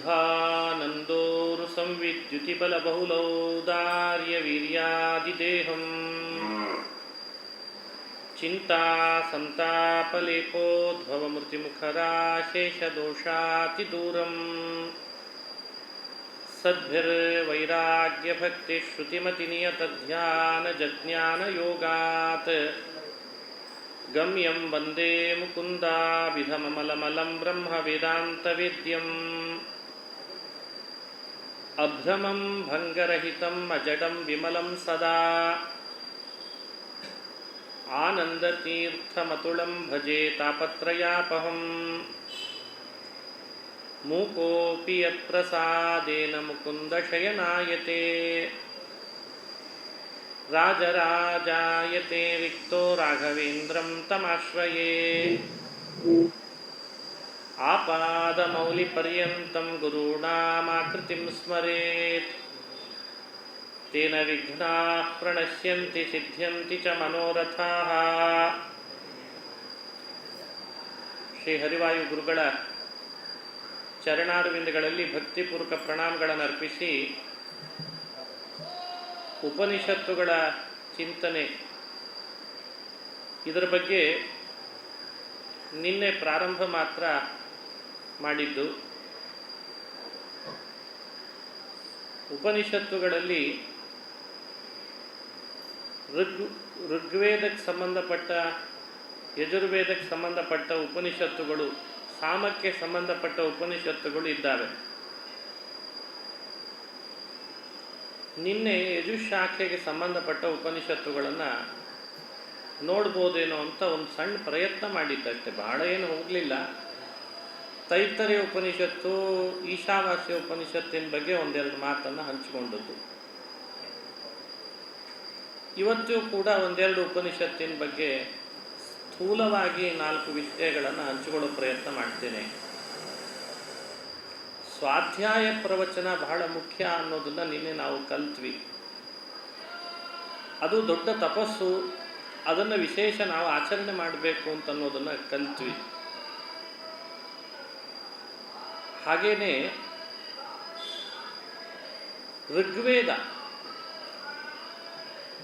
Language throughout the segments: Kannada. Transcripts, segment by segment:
शुद्धानन्दोरु संविद्युतिबलबहुलौदार्यवीर्यादिदेहम् चिन्तासन्तापलेपोद्भवमृतिमुखराशेषदोषातिदूरम् सद्भिर्वैराग्यभक्तिश्रुतिमतिनियतध्यानजज्ञानयोगात् गम्यं वन्दे मुकुन्दाभिधममलमलं ब्रह्मवेदान्तवेद्यम् अभ्रमं भङ्गरहितम् अजडं विमलं सदा आनन्दतीर्थमतुलं भजे तापत्रयापहम् मूकोऽपि यत्प्रसादेन मुकुन्दशयनायते राजराजायते रिक्तो राघवेन्द्रं तमाश्रये आपादमौलिपर्यन्तं गुरूणामाकृतिं स्मरेत् तेन विघ्नाः प्रणश्यन्ति सिद्ध्यन्ति च मनोरथाः. ಶ್ರೀ ಹರಿವಾಯು ಗುರುಗಳ ಚರಣಾರವಿಂದಗಳಲ್ಲಿ ಭಕ್ತಿಪೂರ್ವಕ ಪ್ರಣಾಮಗಳನ್ನು ಅರ್ಪಿಸಿ ಉಪನಿಷತ್ತುಗಳ ಚಿಂತನೆ ಇದರ ಬಗ್ಗೆ ನಿನ್ನೆ ಪ್ರಾರಂಭ ಮಾತ್ರ ಮಾಡಿದ್ದು. ಉಪನಿಷತ್ತುಗಳಲ್ಲಿ ಋಗ್ವೇದಕ್ಕೆ ಸಂಬಂಧಪಟ್ಟ, ಯಜುರ್ವೇದಕ್ಕೆ ಸಂಬಂಧಪಟ್ಟ ಉಪನಿಷತ್ತುಗಳು, ಸಾಮಕ್ಕೆ ಸಂಬಂಧಪಟ್ಟ ಉಪನಿಷತ್ತುಗಳು ಇದ್ದಾವೆ. ನಿನ್ನೆ ಯಜುಶಾಖೆಗೆ ಸಂಬಂಧಪಟ್ಟ ಉಪನಿಷತ್ತುಗಳನ್ನು ನೋಡ್ಬೋದೇನೋ ಅಂತ ಒಂದು ಸಣ್ಣ ಪ್ರಯತ್ನ ಮಾಡಿದ್ದಷ್ಟೆ, ಬಹಳ ಏನು ಹೋಗಲಿಲ್ಲ. ತೈತ್ತರೀಯ ಉಪನಿಷತ್ತು, ಈಶಾವಾಸ್ಯ ಉಪನಿಷತ್ತಿನ ಬಗ್ಗೆ ಒಂದೆರಡು ಮಾತನ್ನು ಹಂಚಿಕೊಂಡದ್ದು. ಇವತ್ತು ಕೂಡ ಒಂದೆರಡು ಉಪನಿಷತ್ತಿನ ಬಗ್ಗೆ ಸ್ಥೂಲವಾಗಿ 4 ವಿಷಯಗಳನ್ನು ಹಂಚಿಕೊಳ್ಳೋ ಪ್ರಯತ್ನ ಮಾಡ್ತೇನೆ. ಸ್ವಾಧ್ಯಾಯ ಪ್ರವಚನ ಬಹಳ ಮುಖ್ಯ ಅನ್ನೋದನ್ನು ನಿನ್ನೆ ನಾವು ಕಲ್ತ್ವಿ. ಅದು ದೊಡ್ಡ ತಪಸ್ಸು, ಅದನ್ನು ವಿಶೇಷ ನಾವು ಆಚರಣೆ ಮಾಡಬೇಕು ಅಂತ ಅನ್ನೋದನ್ನು ಕಲ್ತ್ವಿ. ಹಾಗೇನೆ ಋಗ್ವೇದ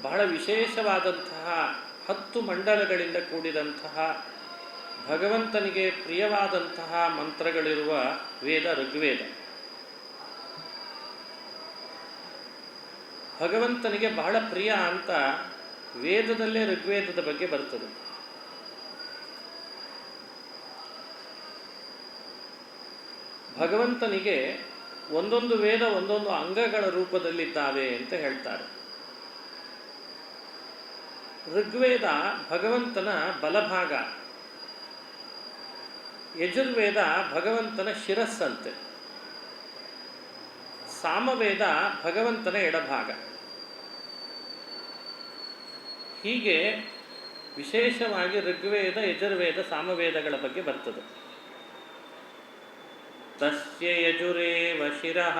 ಬಹಳ ವಿಶೇಷವಾದಂತಹ 10 ಮಂಡಲಗಳಿಂದ ಕೂಡಿದಂತಹ ಭಗವಂತನಿಗೆ ಪ್ರಿಯವಾದಂತಹ ಮಂತ್ರಗಳಿರುವ ವೇದ ಋಗ್ವೇದ. ಭಗವಂತನಿಗೆ ಬಹಳ ಪ್ರಿಯ ಅಂತ ವೇದದಲ್ಲೇ ಋಗ್ವೇದದ ಬಗ್ಗೆ ಬರ್ತದೆ. ಭಗವಂತನಿಗೆ ಒಂದೊಂದು ವೇದ ಒಂದೊಂದು ಅಂಗಗಳ ರೂಪದಲ್ಲಿದ್ದಾವೆ ಅಂತ ಹೇಳ್ತಾರೆ. ಋಗ್ವೇದ ಭಗವಂತನ ಬಲಭಾಗ, ಯಜುರ್ವೇದ ಭಗವಂತನ ಶಿರಸ್ಸಂತೆ, ಸಾಮವೇದ ಭಗವಂತನ ಎಡಭಾಗ. ಹೀಗೆ ವಿಶೇಷವಾಗಿ ಋಗ್ವೇದ, ಯಜುರ್ವೇದ, ಸಾಮವೇದಗಳ ಬಗ್ಗೆ ಬರ್ತದೆ. ತಸ್ಯ ಯಜುರೇವ ಶಿರಃ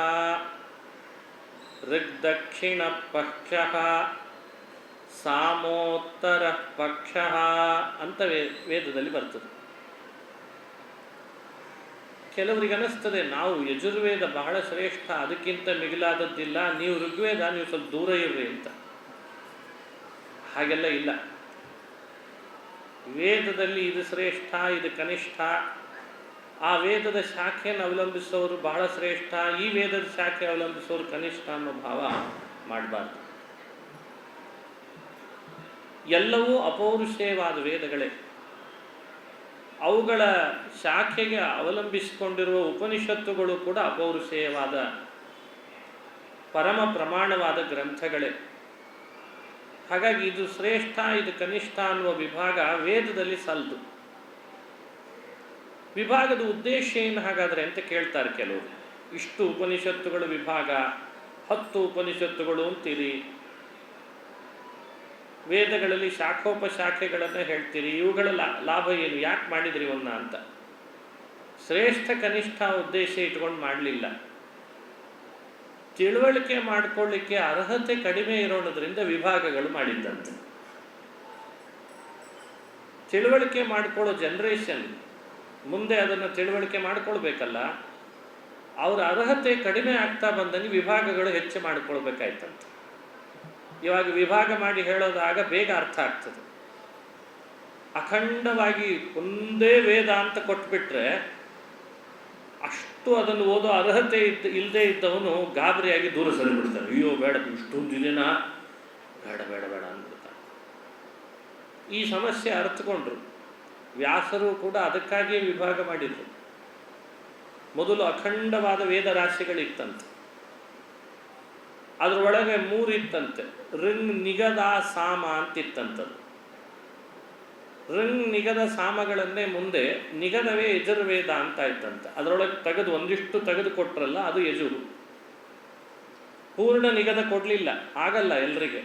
ಋಗ್ದಕ್ಷಿಣ ಪಕ್ಷಃ ಸಾಮೋತ್ತರ ಪಕ್ಷಃ ಅಂತ ವೇದದಲ್ಲಿ ಬರ್ತದೆ. ಕೆಲವರಿಗೆ ಅನ್ನಿಸ್ತದೆ ನಾವು ಯಜುರ್ವೇದ ಬಹಳ ಶ್ರೇಷ್ಠ, ಅದಕ್ಕಿಂತ ಮಿಗಿಲಾದದ್ದಿಲ್ಲ, ನೀವು ಋಗ್ವೇದ ನೀವು ಸ್ವಲ್ಪ ದೂರ ಇರ್ರಿ ಅಂತ. ಹಾಗೆಲ್ಲ ಇಲ್ಲ. ವೇದದಲ್ಲಿ ಇದು ಶ್ರೇಷ್ಠ, ಇದು ಕನಿಷ್ಠ, ಆ ವೇದದ ಶಾಖೆಯನ್ನು ಅವಲಂಬಿಸೋರು ಬಹಳ ಶ್ರೇಷ್ಠ, ಈ ವೇದದ ಶಾಖೆ ಅವಲಂಬಿಸೋರು ಕನಿಷ್ಠ ಅನ್ನೋ ಭಾವ ಮಾಡಬಾರ್ದು. ಎಲ್ಲವೂ ಅಪೌರುಷೇಯವಾದ ವೇದಗಳೇ. ಅವುಗಳ ಶಾಖೆಗೆ ಅವಲಂಬಿಸಿಕೊಂಡಿರುವ ಉಪನಿಷತ್ತುಗಳು ಕೂಡ ಅಪೌರುಷೇಯವಾದ ಪರಮ ಪ್ರಮಾಣವಾದ ಗ್ರಂಥಗಳೇ. ಹಾಗಾಗಿ ಇದು ಶ್ರೇಷ್ಠ, ಇದು ಕನಿಷ್ಠ ಅನ್ನುವ ವಿಭಾಗ ವೇದದಲ್ಲಿ ಸಲ್ದು. ವಿಭಾಗದ ಉದ್ದೇಶ ಏನು ಹಾಗಾದರೆ ಅಂತ ಕೇಳ್ತಾರೆ ಕೆಲವರು. ಇಷ್ಟು ಉಪನಿಷತ್ತುಗಳ ವಿಭಾಗ, 10 ಉಪನಿಷತ್ತುಗಳು ಅಂತೀರಿ, ವೇದಗಳಲ್ಲಿ ಶಾಖೋಪಶಾಖೆಗಳನ್ನು ಹೇಳ್ತೀರಿ, ಇವುಗಳ ಲಾಭ ಏನು, ಯಾಕೆ ಮಾಡಿದ್ರಿ ಇವನ್ನ ಅಂತ. ಶ್ರೇಷ್ಠ ಕನಿಷ್ಠ ಉದ್ದೇಶ ಇಟ್ಕೊಂಡು ಮಾಡಲಿಲ್ಲ. ತಿಳುವಳಿಕೆ ಮಾಡಿಕೊಳ್ಳಿಕ್ಕೆ ಅರ್ಹತೆ ಕಡಿಮೆ ಇರೋದ್ರಿಂದ ವಿಭಾಗಗಳು ಮಾಡಿದ್ದಂತೆ. ತಿಳುವಳಿಕೆ ಮಾಡಿಕೊಳ್ಳೋ ಜನ್ರೇಷನ್ ಮುಂದೆ ಅದನ್ನು ತಿಳುವಳಿಕೆ ಮಾಡಿಕೊಳ್ಬೇಕಲ್ಲ, ಅವರ ಅರ್ಹತೆ ಕಡಿಮೆ ಆಗ್ತಾ ಬಂದಂಗೆ ವಿಭಾಗಗಳು ಹೆಚ್ಚು ಮಾಡಿಕೊಳ್ಬೇಕಾಯ್ತಂತೆ. ಇವಾಗ ವಿಭಾಗ ಮಾಡಿ ಹೇಳೋದಾಗ ಬೇಗ ಅರ್ಥ ಆಗ್ತದೆ. ಅಖಂಡವಾಗಿ ಒಂದೇ ವೇದ ಅಂತ ಕೊಟ್ಬಿಟ್ರೆ ಅಷ್ಟು ಅದನ್ನು ಓದೋ ಅರ್ಹತೆ ಇಲ್ಲದೆ ಇದ್ದವನು ಗಾಬರಿಯಾಗಿ ದೂರ ಸರಿಬಿಡ್ತಾನೆ. ಅಯ್ಯೋ ಬೇಡ, ಇಷ್ಟೊಂದು ದಿನ ಬೇಡ ಬೇಡ ಬೇಡ ಅಂದ್ಬಿಡ್ತಾನೆ. ಈ ಸಮಸ್ಯೆ ಅರ್ಥಕೊಂಡ್ರು. ವ್ಯಾಸರು ಕೂಡ ಅದಕ್ಕಾಗಿಯೇ ವಿಭಾಗ ಮಾಡಿದರು. ಮೊದಲು ಅಖಂಡವಾದ ವೇದ ರಾಶಿಗಳಿತ್ತಂತೆ, ಅದರೊಳಗೆ 3 ಇತ್ತಂತೆ. ಋಂಗ್ ನಿಗದ ಸಾಮ ಅಂತಿತ್ತಂಥದ್ದು. ಋಂಗ್ ನಿಗದ ಸಾಮಗಳನ್ನೇ ಮುಂದೆ ನಿಗದವೇ ಯಜುರ್ವೇದ ಅಂತ ಇತ್ತಂತೆ. ಅದರೊಳಗೆ ಒಂದಿಷ್ಟು ತೆಗೆದುಕೊಟ್ರಲ್ಲ, ಅದು ಯಜುರು. ಪೂರ್ಣ ನಿಗದ ಕೊಡಲಿಲ್ಲ, ಆಗಲ್ಲ ಎಲ್ರಿಗೆ.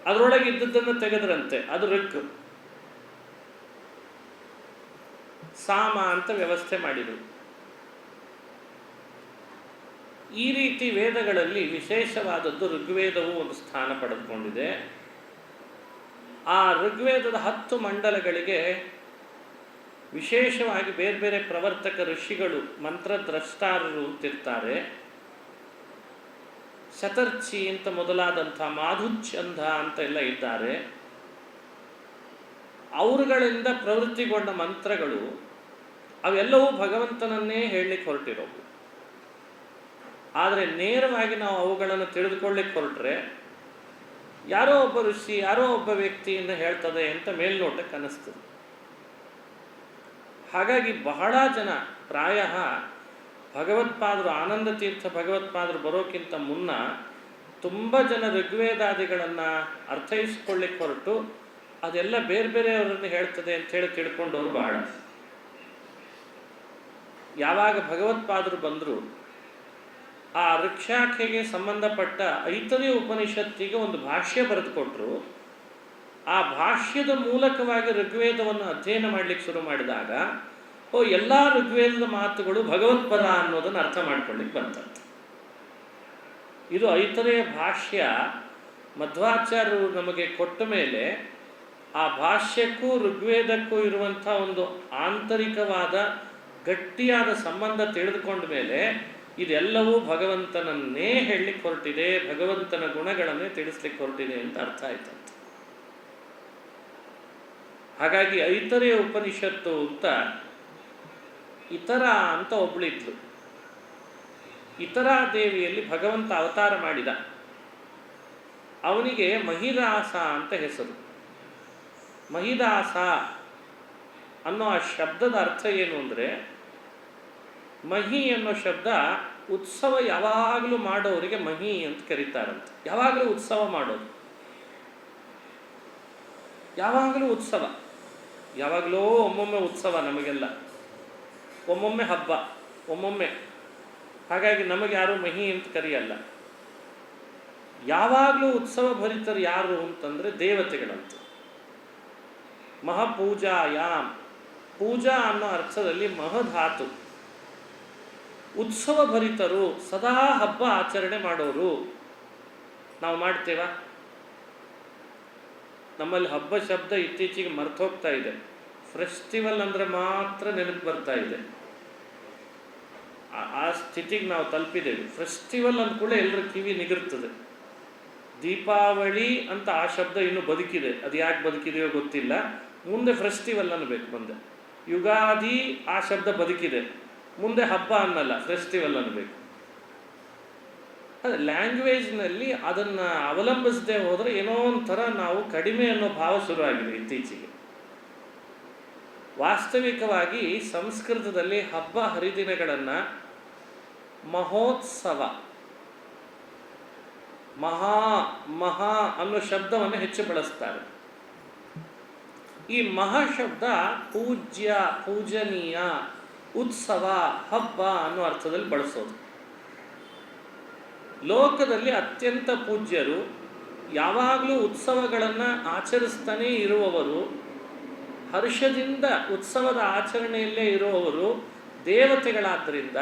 ಅದರೊಳಗೆ ಇದ್ದದ್ದನ್ನು ತೆಗೆದ್ರಂತೆ, ಅದು ಋಕ್. ಸಾಮ ಅಂತ ವ್ಯವಸ್ಥೆ ಮಾಡಿದರು. ಈ ರೀತಿ ವೇದಗಳಲ್ಲಿ ವಿಶೇಷವಾದದ್ದು ಋಗ್ವೇದವು ಒಂದು ಸ್ಥಾನ ಪಡೆದುಕೊಂಡಿದೆ. ಆ ಋಗ್ವೇದದ 10 ಮಂಡಲಗಳಿಗೆ ವಿಶೇಷವಾಗಿ ಬೇರೆ ಬೇರೆ ಪ್ರವರ್ತಕ ಋಷಿಗಳು, ಮಂತ್ರದ್ರಷ್ಟಾರರು ಅಂತಿರ್ತಾರೆ. ಶತರ್ಚಿ ಅಂತ ಮೊದಲಾದಂಥ, ಮಾಧುಚ್ಛಂದ ಅಂತ ಎಲ್ಲ ಇದ್ದಾರೆ. ಅವರುಗಳಿಂದ ಪ್ರವೃತ್ತಿಗೊಂಡ ಮಂತ್ರಗಳು ಅವೆಲ್ಲವೂ ಭಗವಂತನನ್ನೇ ಹೇಳಲಿಕ್ಕೆ ಹೊರಟಿರೋವು. ಆದರೆ ನೇರವಾಗಿ ನಾವು ಅವುಗಳನ್ನು ತಿಳಿದುಕೊಳ್ಳಿಕ್ಕೆ ಹೊರಟ್ರೆ ಯಾರೋ ಒಬ್ಬ ಋಷಿ, ಯಾರೋ ಒಬ್ಬ ವ್ಯಕ್ತಿಯಿಂದ ಹೇಳ್ತದೆ ಅಂತ ಮೇಲ್ನೋಟಕ್ಕೆ ಅನ್ನಿಸ್ತದೆ. ಹಾಗಾಗಿ ಬಹಳ ಜನ, ಪ್ರಾಯ ಭಗವತ್ಪಾದರು, ಆನಂದ ತೀರ್ಥ ಭಗವತ್ಪಾದರು ಬರೋಕ್ಕಿಂತ ಮುನ್ನ ತುಂಬ ಜನ ಋಗ್ವೇದಾದಿಗಳನ್ನು ಅರ್ಥೈಸ್ಕೊಳ್ಳಿಕ್ಕೆ ಹೊರಟು ಅದೆಲ್ಲ ಬೇರೆ ಬೇರೆಯವರನ್ನು ಹೇಳ್ತದೆ ಅಂಥೇಳಿ ತಿಳ್ಕೊಂಡವರು ಬಹಳ. ಯಾವಾಗ ಭಗವತ್ಪಾದರು ಬಂದರು, ಆ ಋಕ್ಷಾಖೆಗೆ ಸಂಬಂಧಪಟ್ಟ ಐತರೇಯ ಉಪನಿಷತ್ತಿಗೆ ಒಂದು ಭಾಷ್ಯ ಬರೆದುಕೊಟ್ರು. ಆ ಭಾಷ್ಯದ ಮೂಲಕವಾಗಿ ಋಗ್ವೇದವನ್ನು ಅಧ್ಯಯನ ಮಾಡಲಿಕ್ಕೆ ಶುರು ಮಾಡಿದಾಗ ಎಲ್ಲ ಋಗ್ವೇದದ ಮಾತುಗಳು ಭಗವತ್ಪದ ಅನ್ನೋದನ್ನು ಅರ್ಥ ಮಾಡ್ಕೊಳ್ಳಿಕ್ಕೆ ಬಂತಂತೆ. ಇದು ಐತರೇಯ ಭಾಷ್ಯ ಮಧ್ವಾಚಾರ್ಯರು ನಮಗೆ ಕೊಟ್ಟ ಮೇಲೆ ಆ ಭಾಷ್ಯಕ್ಕೂ ಋಗ್ವೇದಕ್ಕೂ ಇರುವಂಥ ಒಂದು ಆಂತರಿಕವಾದ ಗಟ್ಟಿಯಾದ ಸಂಬಂಧ ತಿಳಿದುಕೊಂಡ ಮೇಲೆ ಇದೆಲ್ಲವೂ ಭಗವಂತನನ್ನೇ ಹೇಳಲಿಕ್ಕೆ ಹೊರಟಿದೆ, ಭಗವಂತನ ಗುಣಗಳನ್ನೇ ತಿಳಿಸ್ಲಿಕ್ಕೆ ಹೊರಟಿದೆ ಅಂತ ಅರ್ಥ ಆಯ್ತಂತೆ. ಹಾಗಾಗಿ ಐತರೇಯ ಉಪನಿಷತ್ತು ಅಂತ ಇತರ ಅಂತ ಒಬ್ಬಳಿದ್ಲು. ಇತರ ದೇವಿಯಲ್ಲಿ ಭಗವಂತ ಅವತಾರ ಮಾಡಿದ. ಅವನಿಗೆ ಮಹಿದಾಸ ಅಂತ ಹೆಸರು. ಮಹಿದಾಸ ಅನ್ನೋ ಆ ಶಬ್ದದ ಅರ್ಥ ಏನು ಅಂದರೆ, ಮಹಿ ಅನ್ನೋ ಶಬ್ದ ಉತ್ಸವ ಯಾವಾಗಲೂ ಮಾಡೋರಿಗೆ ಮಹಿ ಅಂತ ಕರೀತಾರಂತೆ. ಯಾವಾಗಲೂ ಉತ್ಸವ ಮಾಡೋದು, ಯಾವಾಗಲೂ ಉತ್ಸವ, ಯಾವಾಗಲೂ ಒಮ್ಮೊಮ್ಮೆ ಉತ್ಸವ ನಮಗೆಲ್ಲ, ಒಮ್ಮೊಮ್ಮೆ ಹಬ್ಬ, ಒಮ್ಮೊಮ್ಮೆ. ಹಾಗಾಗಿ ನಮಗೆ ಯಾರು ಮಹಿ ಅಂತ ಕರೆಯಲ್ಲ. ಯಾವಾಗಲೂ ಉತ್ಸವ ಭರಿತರು ಯಾರು ಅಂತಂದರೆ ದೇವತೆಗಳಂತ. ಮಹಾಪೂಜಾಯಾಮ್, ಪೂಜಾ ಅನ್ನೋ ಅರ್ಥದಲ್ಲಿ ಮಹಧಾತು. ಉತ್ಸವ ಭರಿತರು, ಸದಾ ಹಬ್ಬ ಆಚರಣೆ ಮಾಡೋರು. ನಾವು ಮಾಡ್ತೇವಾ? ನಮ್ಮಲ್ಲಿ ಹಬ್ಬ ಶಬ್ದ ಇತ್ತೀಚೆಗೆ ಮರ್ತೋಗ್ತಾ ಇದೆ. ಫೆಸ್ಟಿವಲ್ ಅಂದರೆ ಮಾತ್ರ ನೆನಪು ಬರ್ತಾ ಇದೆ. ಆ ಸ್ಥಿತಿಗೆ ನಾವು ತಲುಪಿದ್ದೇವೆ. ಫೆಸ್ಟಿವಲ್ ಅಂದ್ಕೂಡ ಎಲ್ಲರ ಕಿವಿ ನಿಗಿರ್ತದೆ. ದೀಪಾವಳಿ ಅಂತ ಆ ಶಬ್ದ ಇನ್ನೂ ಬದುಕಿದೆ, ಅದು ಯಾಕೆ ಬದುಕಿದೆಯೋ ಗೊತ್ತಿಲ್ಲ. ಮುಂದೆ ಫೆಸ್ಟಿವಲ್ ಅನ್ನಬೇಕು. ಮುಂದೆ ಯುಗಾದಿ ಆ ಶಬ್ದ ಬದುಕಿದೆ, ಮುಂದೆ ಹಬ್ಬ ಅನ್ನಲ್ಲ, ಫೆಸ್ಟಿವಲ್ ಅನ್ನಬೇಕು. ಅದೇ ಲ್ಯಾಂಗ್ವೇಜ್ನಲ್ಲಿ ಅದನ್ನು ಅವಲಂಬಿಸದೆ ಹೋದರೆ ಏನೋ ಒಂಥರ ನಾವು ಕಡಿಮೆ ಅನ್ನೋ ಭಾವ ಶುರುವಾಗಿದೆ ಇತ್ತೀಚೆಗೆ. ವಾಸ್ತವಿಕವಾಗಿ ಸಂಸ್ಕೃತದಲ್ಲಿ ಹಬ್ಬ ಹರಿದಿನಗಳನ್ನು ಮಹೋತ್ಸವ, ಮಹಾ ಅನ್ನೋ ಶಬ್ದವನ್ನು ಹೆಚ್ಚು ಬಳಸ್ತಾರೆ. ಈ ಮಹಾ ಶಬ್ದ ಪೂಜ್ಯ, ಪೂಜನೀಯ, ಉತ್ಸವ, ಹಬ್ಬ ಅನ್ನೋ ಅರ್ಥದಲ್ಲಿ ಬಳಸೋದು. ಲೋಕದಲ್ಲಿ ಅತ್ಯಂತ ಪೂಜ್ಯರು, ಯಾವಾಗಲೂ ಉತ್ಸವಗಳನ್ನು ಆಚರಿಸ್ತಾನೇ ಇರುವವರು, ಹರ್ಷದಿಂದ ಉತ್ಸವದ ಆಚರಣೆಯಲ್ಲೇ ಇರುವವರು ದೇವತೆಗಳಾದ್ದರಿಂದ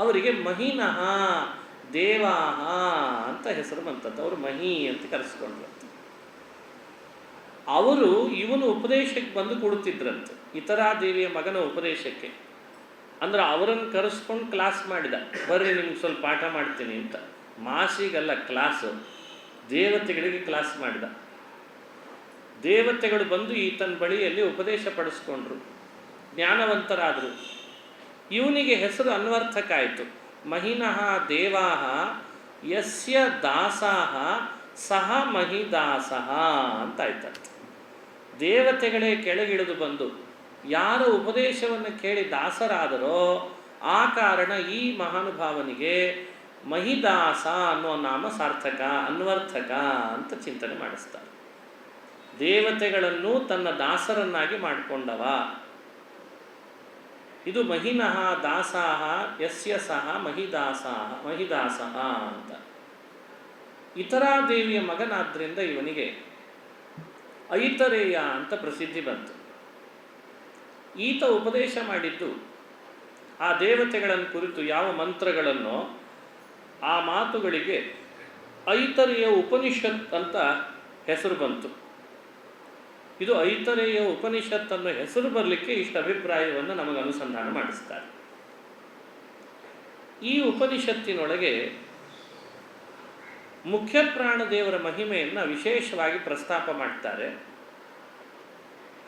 ಅವರಿಗೆ ಮಹಿನಃ, ದೇವಾಹ ಅಂತ ಹೆಸರು ಬಂತದ್ದು. ಅವರು ಮಹಿ ಅಂತ ಕರೆಸ್ಕೊಂಡ್ರು. ಅವರು ಇವನು ಉಪದೇಶಕ್ಕೆ ಬಂದು ಕೊಡುತ್ತಿದ್ರಂತೆ, ಇತರ ದೇವಿಯ ಮಗನ ಉಪದೇಶಕ್ಕೆ. ಅಂದ್ರೆ ಅವರನ್ನು ಕರೆಸ್ಕೊಂಡು ಕ್ಲಾಸ್ ಮಾಡಿದ, ಬರ್ರಿ ನಿಮ್ಗೆ ಸ್ವಲ್ಪ ಪಾಠ ಮಾಡ್ತೀನಿ ಅಂತ. ಮಾಸಿಗಲ್ಲ ಕ್ಲಾಸು, ದೇವತೆಗಳಿಗೆ ಕ್ಲಾಸ್ ಮಾಡಿದ. ದೇವತೆಗಳು ಬಂದು ಈತನ ಬಳಿಯಲ್ಲಿ ಉಪದೇಶ ಪಡಿಸ್ಕೊಂಡ್ರು, ಜ್ಞಾನವಂತರಾದರು. ಇವನಿಗೆ ಹೆಸರು ಅನ್ವರ್ಥಕ ಆಯಿತು. ಮಹಿನಃ ದೇವಾಹ ಯಸ್ಯ ದಾಸಾಹ ಸಹ ಮಹಿದಾಸಃ ಅಂತಾಯ್ತಂತೆ. ದೇವತೆಗಳೇ ಕೆಳಗಿಳಿದು ಬಂದು ಯಾರ ಉಪದೇಶವನ್ನು ಕೇಳಿ ದಾಸರಾದರೋ ಆ ಕಾರಣ ಈ ಮಹಾನುಭಾವನಿಗೆ ಮಹಿದಾಸ ಅನ್ನೋ ನಾಮ ಸಾರ್ಥಕ, ಅನ್ವರ್ಥಕ ಅಂತ ಚಿಂತನೆ ಮಾಡಿಸ್ತಾರೆ. ದೇವತೆಗಳನ್ನು ತನ್ನ ದಾಸರನ್ನಾಗಿ ಮಾಡಿಕೊಂಡವ. ಇದು ಮಹಿನಃ ದಾಸಾಹ ಯಸ್ಯ ಸಹ ಮಹಿದಾಸಃ ಅಂತ. ಇತರಾ ದೇವಿಯ ಮಗನಾದ್ದರಿಂದ ಇವನಿಗೆ ಐತರೇಯ ಅಂತ ಪ್ರಸಿದ್ಧಿ ಬಂತು. ಈತ ಉಪದೇಶ ಮಾಡಿದ್ದು ಆ ದೇವತೆಗಳನ್ನು ಕುರಿತು ಯಾವ ಮಂತ್ರಗಳನ್ನೋ ಆ ಮಾತುಗಳಿಗೆ ಐತರೇಯ ಉಪನಿಷತ್ ಅಂತ ಹೆಸರು ಬಂತು. ಇದು ಐತರೇಯ ಉಪನಿಷತ್ ಅನ್ನೋ ಹೆಸರು ಬರಲಿಕ್ಕೆ ಇಷ್ಟು ಅಭಿಪ್ರಾಯವನ್ನು ನಮಗೆ ಅನುಸಂಧಾನ ಮಾಡಿಸ್ತಾರೆ. ಈ ಉಪನಿಷತ್ತಿನೊಳಗೆ ಮುಖ್ಯ ಪ್ರಾಣದೇವರ ಮಹಿಮೆಯನ್ನು ವಿಶೇಷವಾಗಿ ಪ್ರಸ್ತಾಪ ಮಾಡ್ತಾರೆ.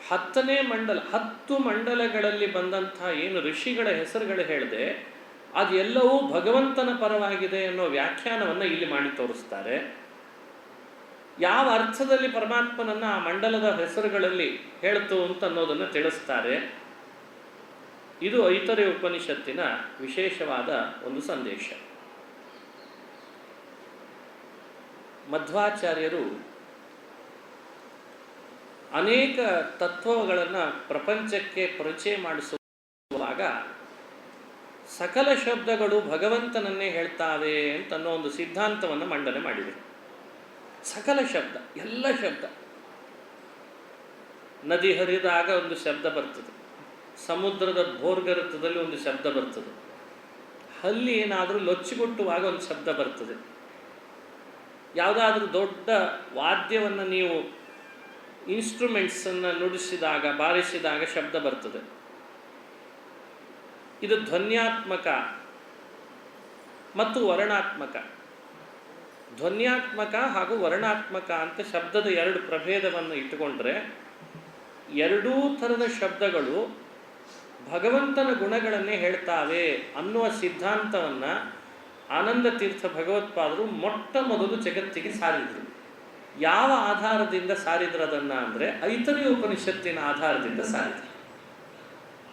10ನೇ ಮಂಡಲ, 10 ಮಂಡಲಗಳಲ್ಲಿ ಬಂದಂಥ ಏನು ಋಷಿಗಳ ಹೆಸರುಗಳು ಹೇಳಿದೆ ಅದೆಲ್ಲವೂ ಭಗವಂತನ ಪರವಾಗಿದೆ ಅನ್ನೋ ವ್ಯಾಖ್ಯಾನವನ್ನು ಇಲ್ಲಿ ಮಾಡಿ ತೋರಿಸ್ತಾರೆ. ಯಾವ ಅರ್ಥದಲ್ಲಿ ಪರಮಾತ್ಮನನ್ನು ಆ ಮಂಡಲದ ಹೆಸರುಗಳಲ್ಲಿ ಹೇಳ್ತು ಅಂತ ಅನ್ನೋದನ್ನು ತಿಳಿಸ್ತಾರೆ. ಇದು ಐತರೇಯ ಉಪನಿಷತ್ತಿನ ವಿಶೇಷವಾದ ಒಂದು ಸಂದೇಶ. ಮಧ್ವಾಚಾರ್ಯರು ಅನೇಕ ತತ್ವಗಳನ್ನು ಪ್ರಪಂಚಕ್ಕೆ ಪರಿಚಯ ಮಾಡಿಸುವಾಗ ಸಕಲ ಶಬ್ದಗಳು ಭಗವಂತನನ್ನೇ ಹೇಳ್ತಾವೆ ಅಂತನ್ನೋ ಒಂದು ಸಿದ್ಧಾಂತವನ್ನು ಮಂಡನೆ ಮಾಡಿದರು. ಸಕಲ ಶಬ್ದ, ಎಲ್ಲ ಶಬ್ದ. ನದಿ ಹರಿದಾಗ ಒಂದು ಶಬ್ದ ಬರ್ತದೆ, ಸಮುದ್ರದ ಭೋರ್ಗರತದಲ್ಲಿ ಒಂದು ಶಬ್ದ ಬರ್ತದೆ, ಹಲ್ಲಿ ಏನಾದರೂ ಲೊಚ್ಚಿಗುಟ್ಟುವಾಗ ಒಂದು ಶಬ್ದ ಬರ್ತದೆ, ಯಾವುದಾದ್ರೂ ದೊಡ್ಡ ವಾದ್ಯವನ್ನು ನೀವು ಇನ್ಸ್ಟ್ರೂಮೆಂಟ್ಸನ್ನು ನುಡಿಸಿದಾಗ ಬಾರಿಸಿದಾಗ ಶಬ್ದ ಬರ್ತದೆ. ಇದು ಧ್ವನ್ಯಾತ್ಮಕ ಮತ್ತು ವರ್ಣಾತ್ಮಕ. ಧ್ವನ್ಯಾತ್ಮಕ ಹಾಗೂ ವರ್ಣಾತ್ಮಕ ಅಂತ ಶಬ್ದದ 2 ಪ್ರಭೇದವನ್ನು ಇಟ್ಟುಕೊಂಡ್ರೆ ಎರಡೂ ಥರದ ಶಬ್ದಗಳು ಭಗವಂತನ ಗುಣಗಳನ್ನೇ ಹೇಳ್ತಾವೆ ಅನ್ನುವ ಸಿದ್ಧಾಂತವನ್ನು ಆನಂದ ತೀರ್ಥ ಭಗವತ್ಪಾದರು ಮೊಟ್ಟ ಮೊದಲು ಜಗತ್ತಿಗೆ ಸಾರಿದರು. ಯಾವ ಆಧಾರದಿಂದ ಸಾರಿದ್ರು ಅದನ್ನು ಅಂದರೆ ಐತರೇಯ ಉಪನಿಷತ್ತಿನ ಆಧಾರದಿಂದ ಸಾರಿದರು.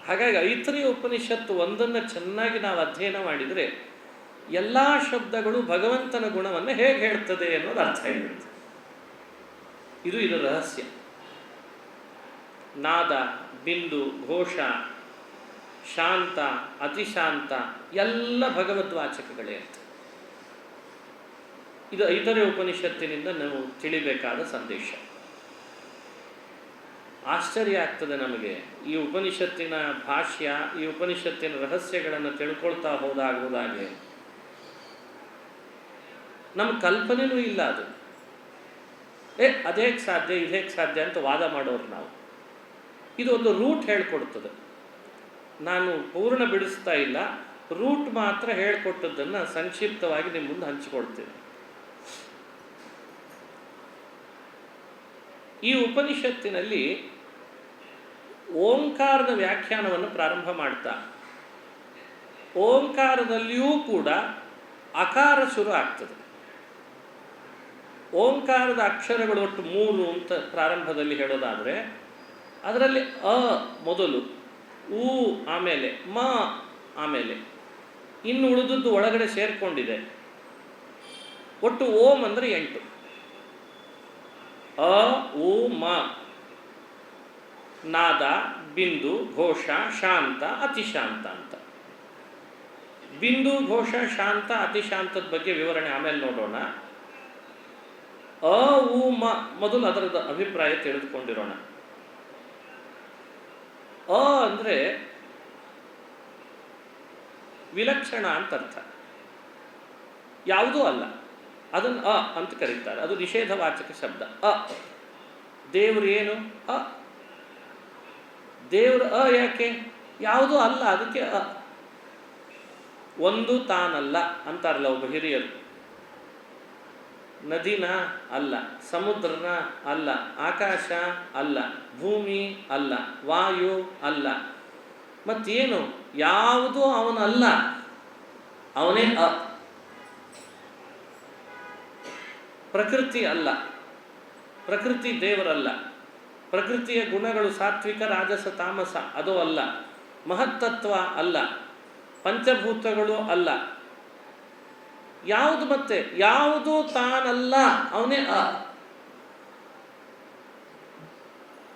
ಹಾಗಾಗಿ ಐತರೇಯ ಉಪನಿಷತ್ತು ಒಂದನ್ನು ಚೆನ್ನಾಗಿ ನಾವು ಅಧ್ಯಯನ ಮಾಡಿದರೆ ಎಲ್ಲ ಶಬ್ದಗಳು ಭಗವಂತನ ಗುಣವನ್ನು ಹೇಗೆ ಹೇಳ್ತದೆ ಅನ್ನೋದು ಅರ್ಥ ಇರುತ್ತೆ. ಇದು ಇದರ ರಹಸ್ಯ. ನಾದ, ಬಿಂದು, ಘೋಷ, ಶಾಂತ, ಅತಿಶಾಂತ ಎಲ್ಲ ಭಗವದ್ವಾಚಕಗಳೇ ಅಂತ. ಇದು ಐತರೇಯ ಉಪನಿಷತ್ತಿನಿಂದ ನಾವು ತಿಳಿಬೇಕಾದ ಸಂದೇಶ. ಆಶ್ಚರ್ಯ ಆಗ್ತದೆ ನಮಗೆ ಈ ಉಪನಿಷತ್ತಿನ ಭಾಷ್ಯ, ಈ ಉಪನಿಷತ್ತಿನ ರಹಸ್ಯಗಳನ್ನು ತಿಳ್ಕೊಳ್ತಾ ಹೋದಾಗೆ ನಮ್ಮ ಕಲ್ಪನೆಯೂ ಇಲ್ಲ ಅದು. ಅದೇಗೆ ಸಾಧ್ಯ, ಇದೇಗೆ ಸಾಧ್ಯ ಅಂತ ವಾದ ಮಾಡೋರು ನಾವು. ಇದು ಒಂದು ರೂಟ್ ಹೇಳ್ಕೊಡ್ತದೆ. ನಾನು ಪೂರ್ಣ ಬಿಡಿಸ್ತಾ ಇಲ್ಲ, ರೂಟ್ ಮಾತ್ರ ಹೇಳ್ಕೊಟ್ಟದ್ದನ್ನು ಸಂಕ್ಷಿಪ್ತವಾಗಿ ನಿಮ್ಮ ಮುಂದೆ ಹಂಚಿಕೊಡ್ತೇನೆ. ಈ ಉಪನಿಷತ್ತಿನಲ್ಲಿ ಓಂಕಾರದ ವ್ಯಾಖ್ಯಾನವನ್ನು ಪ್ರಾರಂಭ ಮಾಡ್ತಾ ಓಂಕಾರದಲ್ಲಿಯೂ ಕೂಡ ಅಕಾರ ಶುರು ಆಗ್ತದೆ. ಓಂಕಾರದ ಅಕ್ಷರಗಳು ಒಟ್ಟು 3 ಅಂತ ಪ್ರಾರಂಭದಲ್ಲಿ ಹೇಳೋದಾದರೆ ಅದರಲ್ಲಿ ಅ ಮೊದಲು, ಉ ಆಮೇಲೆ, ಮ ಆಮೇಲೆ, ಇನ್ನು ಉಳಿದದ್ದು ಒಳಗಡೆ ಸೇರಿಕೊಂಡಿದೆ. ಒಟ್ಟು ಓಂ ಅಂದರೆ 8. ಅ, ಉ, ಮ, ನಾದ, ಬಿಂದು, ಘೋಷ, ಶಾಂತ, ಅತಿಶಾಂತ ಅಂತ. ಬಿಂದು, ಘೋಷ, ಶಾಂತ, ಅತಿಶಾಂತದ ಬಗ್ಗೆ ವಿವರಣೆ ಆಮೇಲೆ ನೋಡೋಣ. ಅ, ಉ, ಮ ಮೊದಲು ಅದರದ ಅಭಿಪ್ರಾಯ ತಿಳಿದುಕೊಂಡಿರೋಣ. ಅ ಅಂದರೆ ವಿಲಕ್ಷಣ ಅಂತ ಅರ್ಥ, ಯಾವುದೂ ಅಲ್ಲ, ಅದನ್ನು ಅ ಅಂತ ಕರೀತಾರೆ. ಅದು ನಿಷೇಧವಾಚಕ ಶಬ್ದ. ಅ ದೇವರು ಏನು? ಅ ದೇವರು ಅ ಯಾಕೆ? ಯಾವುದೂ ಅಲ್ಲ, ಅದಕ್ಕೆ ಅ. ಒಂದು ತಾನಲ್ಲ ಅಂತಾರಲ್ಲ ಒಬ್ಬ ಹಿರಿಯರು. ನದಿನ ಅಲ್ಲ, ಸಮುದ್ರನ ಅಲ್ಲ, ಆಕಾಶ ಅಲ್ಲ, ಭೂಮಿ ಅಲ್ಲ, ವಾಯು ಅಲ್ಲ, ಮತ್ತೇನು? ಯಾವುದೂ ಅವನಲ್ಲ, ಅವನೇ ಪ್ರಕೃತಿ ಅಲ್ಲ, ಪ್ರಕೃತಿ ದೇವರಲ್ಲ, ಪ್ರಕೃತಿಯ ಗುಣಗಳು ಸಾತ್ವಿಕ ರಾಜಸ ತಾಮಸ ಅದು ಅಲ್ಲ, ಮಹತ್ತತ್ವ ಅಲ್ಲ, ಪಂಚಭೂತಗಳು ಅಲ್ಲ, ಯಾವುದು ಮತ್ತೆ? ಯಾವುದು ತಾನಲ್ಲ, ಅವನೇ